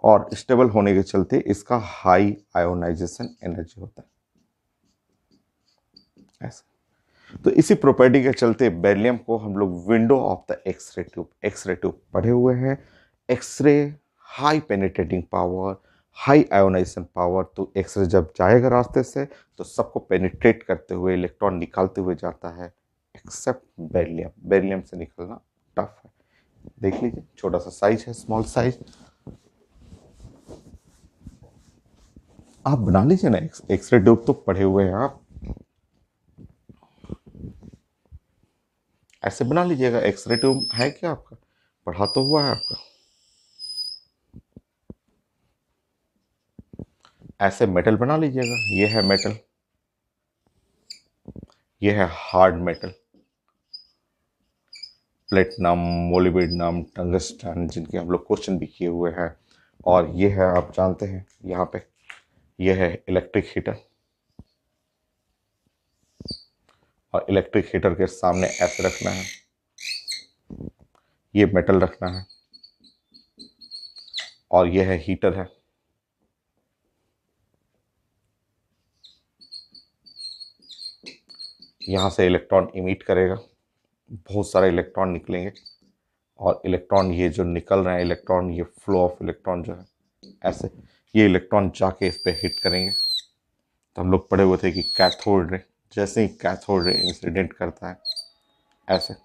और स्टेबल होने के चलते इसका हाई आयोनाइजेशन एनर्जी होता है ऐसा। तो इसी प्रॉपर्टी के चलते बेरिलियम को हम लोग window of the X-ray tube पढ़े हुए हैं। X-ray high penetrating power, high ionisation power, तो एक्सरे जब जाएगा रास्ते से तो सबको पेनिट्रेट करते हुए इलेक्ट्रॉन निकालते हुए जाता है, एक्सेप्ट बेरिलियम। बेरिलियम से निकलना टफ है। देख लीजिए, छोटा सा साइज है, स्मॉल साइज। आप बना लीजिए ना, एक्सरे ट्यूब तो पढ़े हुए हैं आप, ऐसे बना लीजिएगा। एक्सरे ट्यूब है क्या आपका? पढ़ा तो हुआ है आपका। ऐसे मेटल बना लीजिएगा, ये है मेटल, ये है hard metal, platinum, molybdenum, tungsten, जिनके हम लोग क्वेश्चन भी किए हुए हैं। और ये है, आप जानते हैं यहाँ पे, ये है इलेक्ट्रिक हीटर, और इलेक्ट्रिक हीटर के सामने ऐसे रखना है, ये मेटल रखना है, और ये है हीटर है। यहाँ से इलेक्ट्रॉन इमिट करेगा, बहुत सारे इलेक्ट्रॉन निकलेंगे, और इलेक्ट्रॉन ये जो निकल रहे हैं इलेक्ट्रॉन, ये फ्लो ऑफ इलेक्ट्रॉन जो है ऐसे, ये इलेक्ट्रॉन जाके इस पे हिट करेंगे। तो हम लोग पढ़े हुए थे कि कैथोड रे, जैसे ही कैथोड रे इंसिडेंट करता है ऐसे,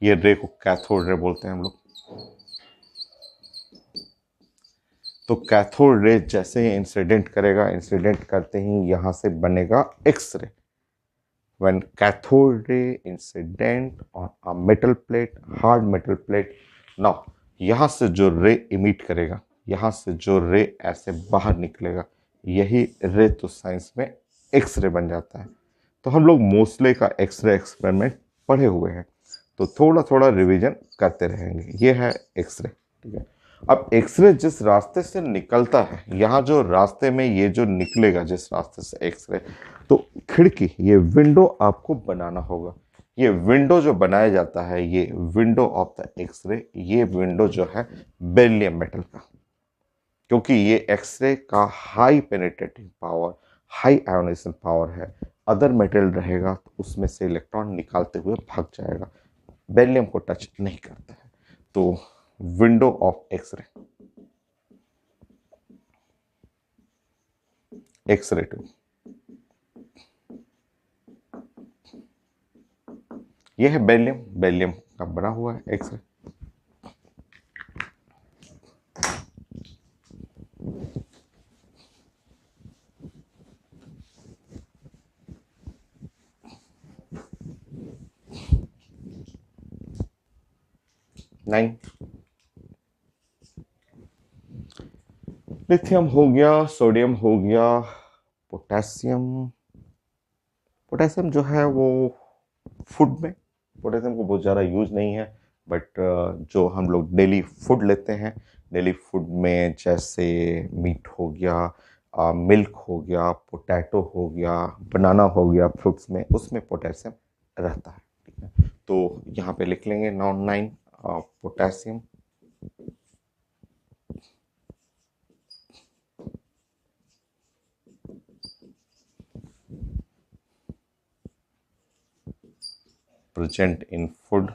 ये रे को कैथोड रे बोलते हैं हम लोग। तो कैथोड रे जैसे ही इंसिडेंट करेगा, इंसिडेंट करते ही यहाँ से बनेगा X ray. when cathode ray incident on a metal plate, hard metal plate, now यहाँ से जो रे इमिट करेगा, यहाँ से जो रे ऐसे बाहर निकलेगा, यही रे तो साइंस में एक्सरे बन जाता है। तो हम लोग मोस्ले का एक्सरे एक्सपेरिमेंट पढ़े हुए हैं, तो थोड़ा थोड़ा रिवीजन करते रहेंगे। ये है एक्सरे, ठीक है। अब एक्सरे जिस रास्ते से निकलता है, यहाँ जो रास्ते में ये जो निकलेगा जिस रास्ते से एक्सरे, तो खिड़की, ये विंडो आपको बनाना होगा। ये विंडो जो बनाया जाता है, ये विंडो ऑफ द एक्सरे, ये विंडो जो है बेरिलियम मेटल का, क्योंकि ये एक्सरे का high penetrating power, high ionisation power है। अदर मेटल रहेगा तो उसमें से इलेक्ट्रॉन निकालते हुए भाग जाएगा, बेरिलियम को टच नहीं करता है। तो window of X-ray, X-ray tube, ये है बेरिलियम, बेरिलियम का बना हुआ है एक्सरे। नाइन, लिथियम हो गया, सोडियम हो गया, पोटेशियम। पोटेशियम जो है वो फूड में, पोटेशियम को बहुत ज़्यादा यूज नहीं है, बट जो हम लोग डेली फूड लेते हैं, डेली फूड में जैसे मीट हो गया, मिल्क हो गया, पोटैटो हो गया, बनाना हो गया, फ्रूट्स में, उसमें पोटेशियम रहता है, ठीक है। तो यहाँ पे लिख लेंगे non 9 potassium. Present in food,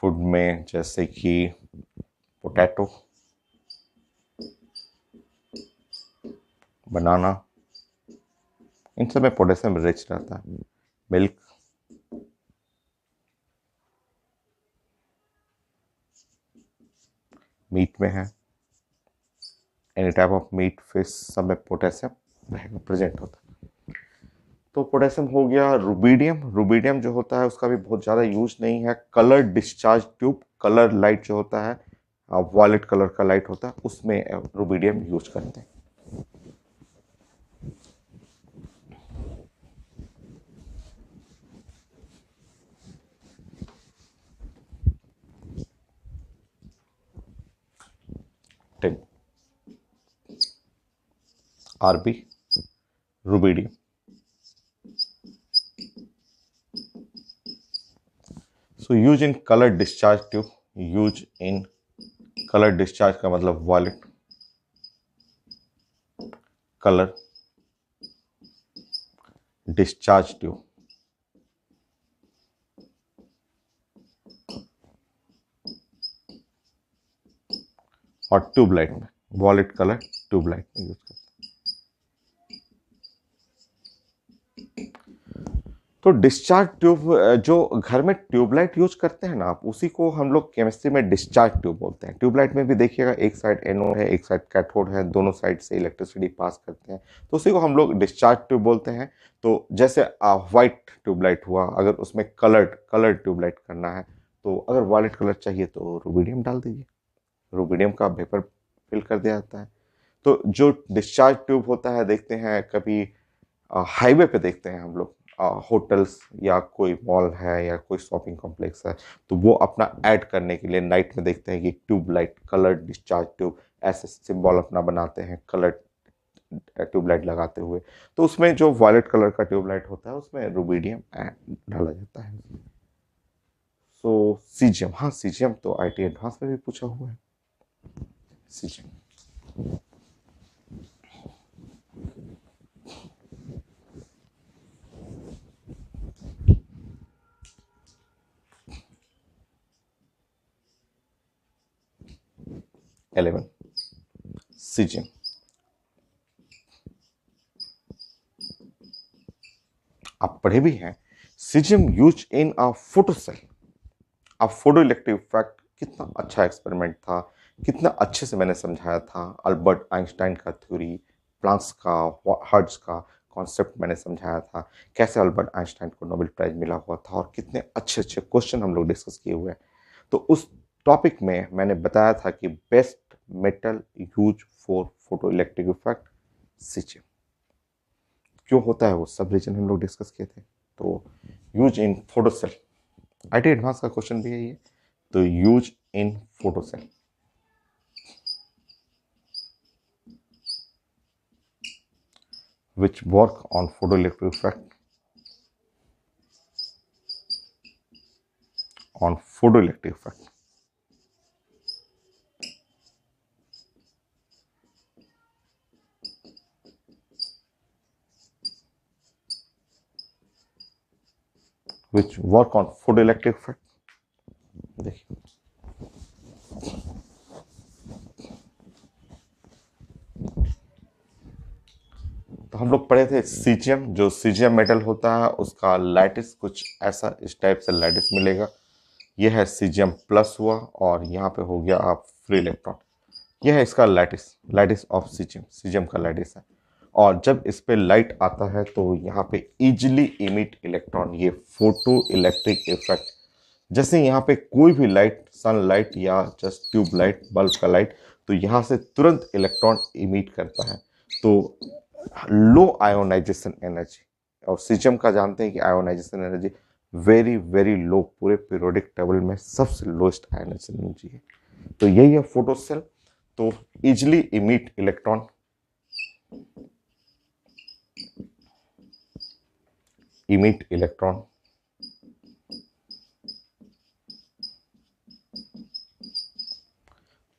food में जैसे कि पोटैटो, बनाना, इन सब में पोटेशियम रिच रहता है। मिल्क, मीट में है, any type of meat, fish, सब में पोटेशियम रहेगा, प्रेजेंट होता है। तो पोटेशियम हो गया। रुबीडियम, रुबीडियम जो होता है उसका भी बहुत ज़्यादा यूज नहीं है। Colour discharge tube, colour light जो होता है वॉयलेट कलर का लाइट होता है, उसमें रुबीडियम यूज करते हैं। Tin, RB, rubidium. So use in colour discharge tube, use in colour discharge का मतलब वॉयलेट कलर डिस्चार्ज ट्यूब, और ट्यूबलाइट में वॉयलेट कलर ट्यूबलाइट में यूज करते हैं। तो डिस्चार्ज ट्यूब, जो घर में ट्यूबलाइट यूज करते हैं ना आप, उसी को हम लोग केमिस्ट्री में डिस्चार्ज ट्यूब बोलते हैं। ट्यूबलाइट में भी देखिएगा एक साइड एनोड है, एक साइड कैथोड है, दोनों साइड से इलेक्ट्रिसिटी पास करते हैं, तो उसी को हम लोग डिस्चार्ज ट्यूब बोलते हैं। तो जैसे व्हाइट ट्यूबलाइट हुआ, अगर उसमें कलर्ड ट्यूबलाइट करना है, तो अगर वॉयलेट कलर चाहिए तो रुबीडियम डाल दीजिए, रुबीडियम का वेपर फिल कर दिया जाता है। तो जो डिस्चार्ज ट्यूब होता है, देखते हैं कभी हाईवे पे देखते हैं हम लोग, होटल्स या कोई मॉल है या कोई शॉपिंग कॉम्प्लेक्स है, तो वो अपना ऐड करने के लिए नाइट में देखते हैं कि ट्यूबलाइट, कलर्ड डिस्चार्ज ट्यूब, ऐसे सिंबल अपना बनाते हैं कलर्ड ट्यूबलाइट लगाते हुए। तो उसमें जो वॉयलेट कलर का ट्यूबलाइट होता है उसमें रुबीडियम डाला जाता है। सो सीजियम, हाँ सीजियम तो आईटी एडवांस में भी पूछा हुआ है। Caesium, eleven, caesium. आप पढ़े भी हैं, सीजियम यूज इन अ फोटोसेल। अब फोटो इलेक्ट्रिक इफेक्ट कितना अच्छा एक्सपेरिमेंट था, कितना अच्छे से मैंने समझाया था। अल्बर्ट आइंस्टाइन का थ्योरी, प्लांक्स का, हर्ट्ज का कॉन्सेप्ट मैंने समझाया था, कैसे अल्बर्ट आइंस्टाइन को नोबेल प्राइज मिला हुआ था, और कितने अच्छे अच्छे क्वेश्चन हम लोग डिस्कस किए हुए हैं। तो उस टॉपिक में मैंने बताया था कि best metal use for photo electric effect caesium. क्यों होता है वो सब रीजन हम लोग डिस्कस किए थे। तो use in photocell, IT advance का क्वेश्चन भी है ये। तो use in photocell, which work on photoelectric effect, on photoelectric effect, which work on photoelectric effect। देखिए, तो हम लोग पढ़े थे सीजियम, जो सीजियम मेटल होता है उसका लैटिस कुछ ऐसा, इस टाइप से लैटिस मिलेगा। यह है सीजियम प्लस हुआ, और यहाँ पे हो गया आप फ्री इलेक्ट्रॉन। यह है इसका lattice, lattice of caesium, caesium का लैटिस है। और जब इस पे लाइट आता है तो यहाँ पे इजिली इमिट इलेक्ट्रॉन, ये फोटो इलेक्ट्रिक इफेक्ट। जैसे यहाँ पे कोई भी लाइट, सनलाइट या जस्ट ट्यूब लाइट, बल्ब का लाइट, तो यहाँ से तुरंत इलेक्ट्रॉन इमिट करता है। तो लो आयोनाइजेशन एनर्जी, और सीजियम का जानते हैं कि ionisation energy very very low, पूरे पीरियोडिक टेबल में सबसे लोएस्ट आयोनाइजेशन एनर्जी है। तो यही है फोटो सेल। तो easily emit electron, emit electron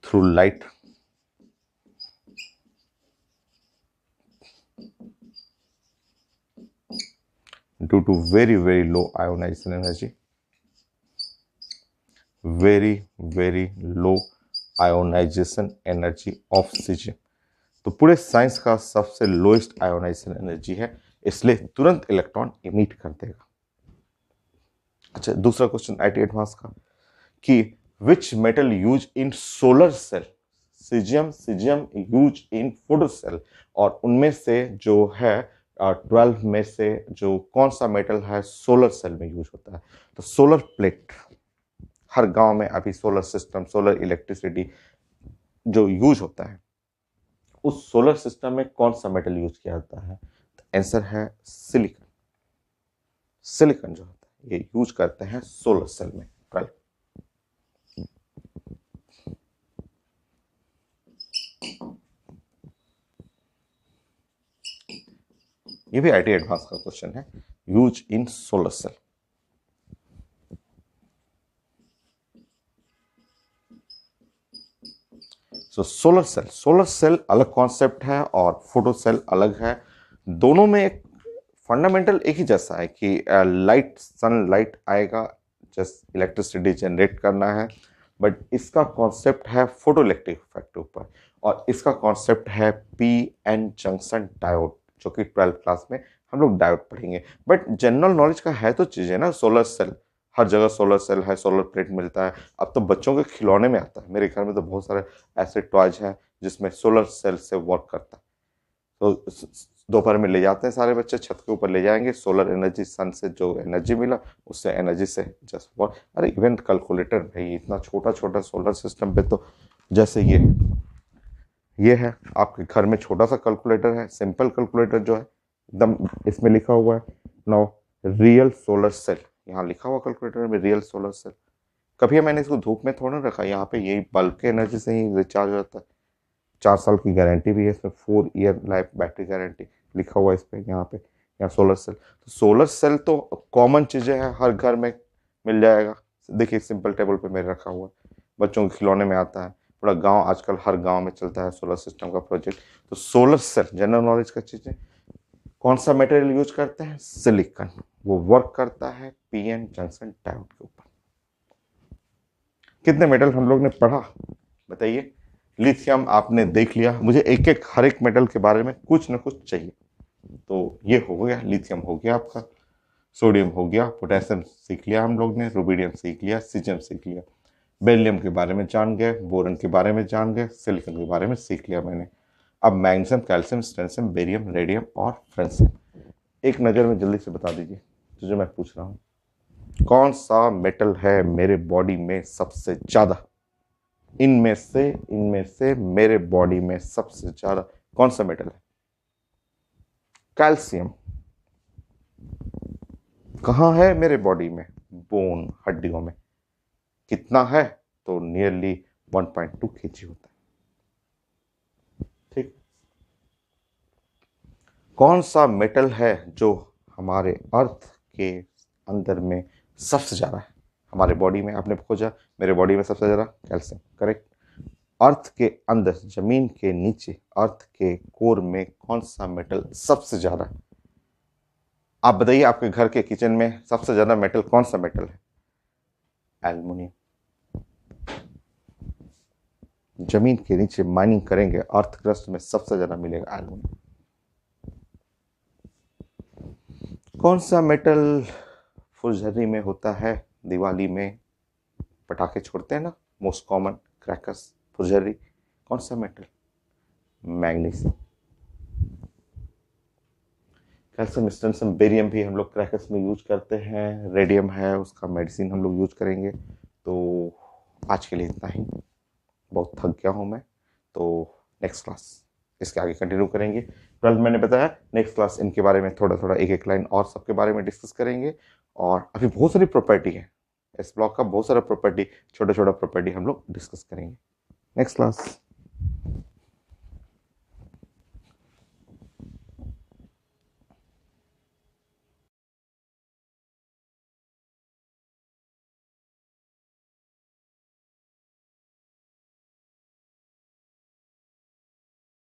through light due to very very low ionization energy, very low ionization energy of cesium। तो पूरे साइंस का सबसे लोएस्ट आयोनाइजेशन एनर्जी है, इसलिए तुरंत इलेक्ट्रॉन इमिट कर देगा। अच्छा, दूसरा क्वेश्चन आईटी एडवांस का, कि which metal use in solar cell, caesium use in photo cell, और उनमें से जो है 12 में से जो कौन सा मेटल है सोलर सेल में यूज होता है। तो सोलर प्लेट, हर गांव में अभी सोलर सिस्टम, सोलर इलेक्ट्रिसिटी जो यूज होता है, उस सोलर सिस्टम में कौन सा मेटल यूज किया जाता है? तो आंसर है सिलिकॉन। सिलिकॉन जो होता है ये यूज करते हैं सोलर सेल में। कल ये भी आईटी एडवांस का क्वेश्चन है, use in solar cell. So solar cell अलग कॉन्सेप्ट है और फोटो सेल अलग है। दोनों में एक फंडामेंटल एक ही जैसा है कि लाइट, सनलाइट आएगा, जस्ट इलेक्ट्रिसिटी जनरेट करना है, बट इसका कॉन्सेप्ट है फोटो इलेक्ट्रिक इफेक्ट के ऊपर, और इसका कॉन्सेप्ट है पी एन जंक्शन डायोड, जो कि 12th क्लास में हम लोग डायोड पढ़ेंगे। बट जनरल नॉलेज का है तो चीज़ें ना, सोलर सेल हर जगह सोलर सेल है, सोलर प्लेट मिलता है, अब तो बच्चों के खिलौने में आता है। मेरे घर में तो बहुत सारे ऐसे टॉयज हैं जिसमें सोलर सेल से वर्क करता है। तो दोपहर में ले जाते हैं सारे बच्चे, छत के ऊपर ले जाएंगे, सोलर एनर्जी, सन से जो एनर्जी मिला उससे एनर्जी से जस्ट वर्क। अरे इवेंट कैलकुलेटर भाई, इतना छोटा छोटा सोलर सिस्टम पे तो, जैसे ये है आपके घर में छोटा सा कैलकुलेटर है, सिंपल कैलकुलेटर जो है एकदम, इसमें लिखा हुआ है नाउ रियल सोलर सेल, यहाँ लिखा हुआ कैलकुलेटर में रियल सोलर सेल। कभी मैंने इसको धूप में थोड़ा रखा, यहाँ पे यही बल्ब के एनर्जी से ही रिचार्ज हो जाता है। 4 साल की गारंटी भी है इसमें, 4 ईयर लाइफ बैटरी गारंटी लिखा हुआ है इस पे, यहाँ पे, यहाँ सोलर सेल। तो सोलर सेल तो कॉमन चीज़ें हैं, हर घर में मिल जाएगा। देखिए सिंपल टेबल पे मेरे रखा हुआ है, बच्चों के खिलौने में आता है, पूरा गांव, आजकल हर गांव में चलता है सोलर सिस्टम का प्रोजेक्ट। तो सोलर सेल जनरल नॉलेज का चीज़ है। कौन सा मटेरियल यूज करते हैं? सिलिकॉन। वो वर्क करता है पीएन जंक्शन डायोड के ऊपर। कितने मेटल हम लोग ने पढ़ा बताइए? लिथियम आपने देख लिया, मुझे एक एक हर एक मेटल के बारे में कुछ ना कुछ चाहिए। तो ये हो गया, लिथियम हो गया आपका, सोडियम हो गया, पोटेशियम सीख लिया हम लोग ने, रुबिडियम सीख लिया, सीजियम सीख लिया, बेरिलियम के बारे में जान गए, बोरन के बारे में जान गए, सिलिकॉन के बारे में सीख लिया मैंने। अब magnesium, calcium, strontium, barium, radium और फ्रांसियम। एक नज़र में जल्दी से बता दीजिए जो मैं पूछ रहा हूँ, कौन सा मेटल है मेरे बॉडी में सबसे ज़्यादा? इनमें से मेरे बॉडी में सबसे ज़्यादा कौन सा मेटल है? कैल्शियम। कहाँ है मेरे बॉडी में? बोन, हड्डियों में। कितना है? तो नियरली 1.2 kg होता है। ठीक। कौन सा मेटल है जो हमारे अर्थ के अंदर में सबसे ज़्यादा है? हमारे बॉडी में आपने खोजा, मेरे बॉडी में सबसे ज़्यादा कैल्शियम, करेक्ट। अर्थ के अंदर, जमीन के नीचे, अर्थ के कोर में कौन सा मेटल सबसे ज़्यादा है? आप बताइए, आपके घर के किचन में सबसे ज़्यादा मेटल कौन सा मेटल है? एल्युमिनियम। जमीन के नीचे माइनिंग करेंगे, अर्थ क्रस्ट में सबसे ज़्यादा मिलेगा एल्युमिनियम। कौन सा मेटल फुलझड़ी में होता है? दिवाली में पटाखे छोड़ते हैं ना, मोस्ट कॉमन क्रैकर्स, फुलझड़ी। कौन सा metal? Magnesium. Calcium, strontium, barium भी हम लोग क्रैकर्स में यूज करते हैं। रेडियम है, उसका मेडिसिन हम लोग यूज करेंगे। तो आज के लिए इतना ही, बहुत थक गया हूँ मैं। तो नेक्स्ट क्लास इसके आगे कंटिन्यू करेंगे। 12 मैंने बताया, नेक्स्ट क्लास इनके बारे में थोड़ा थोड़ा एक एक लाइन और सबके बारे में डिस्कस करेंगे। और अभी बहुत सारी प्रॉपर्टी है इस ब्लॉक का, बहुत सारा प्रॉपर्टी, छोटा छोटा प्रॉपर्टी हम लोग डिस्कस करेंगे नेक्स्ट क्लास।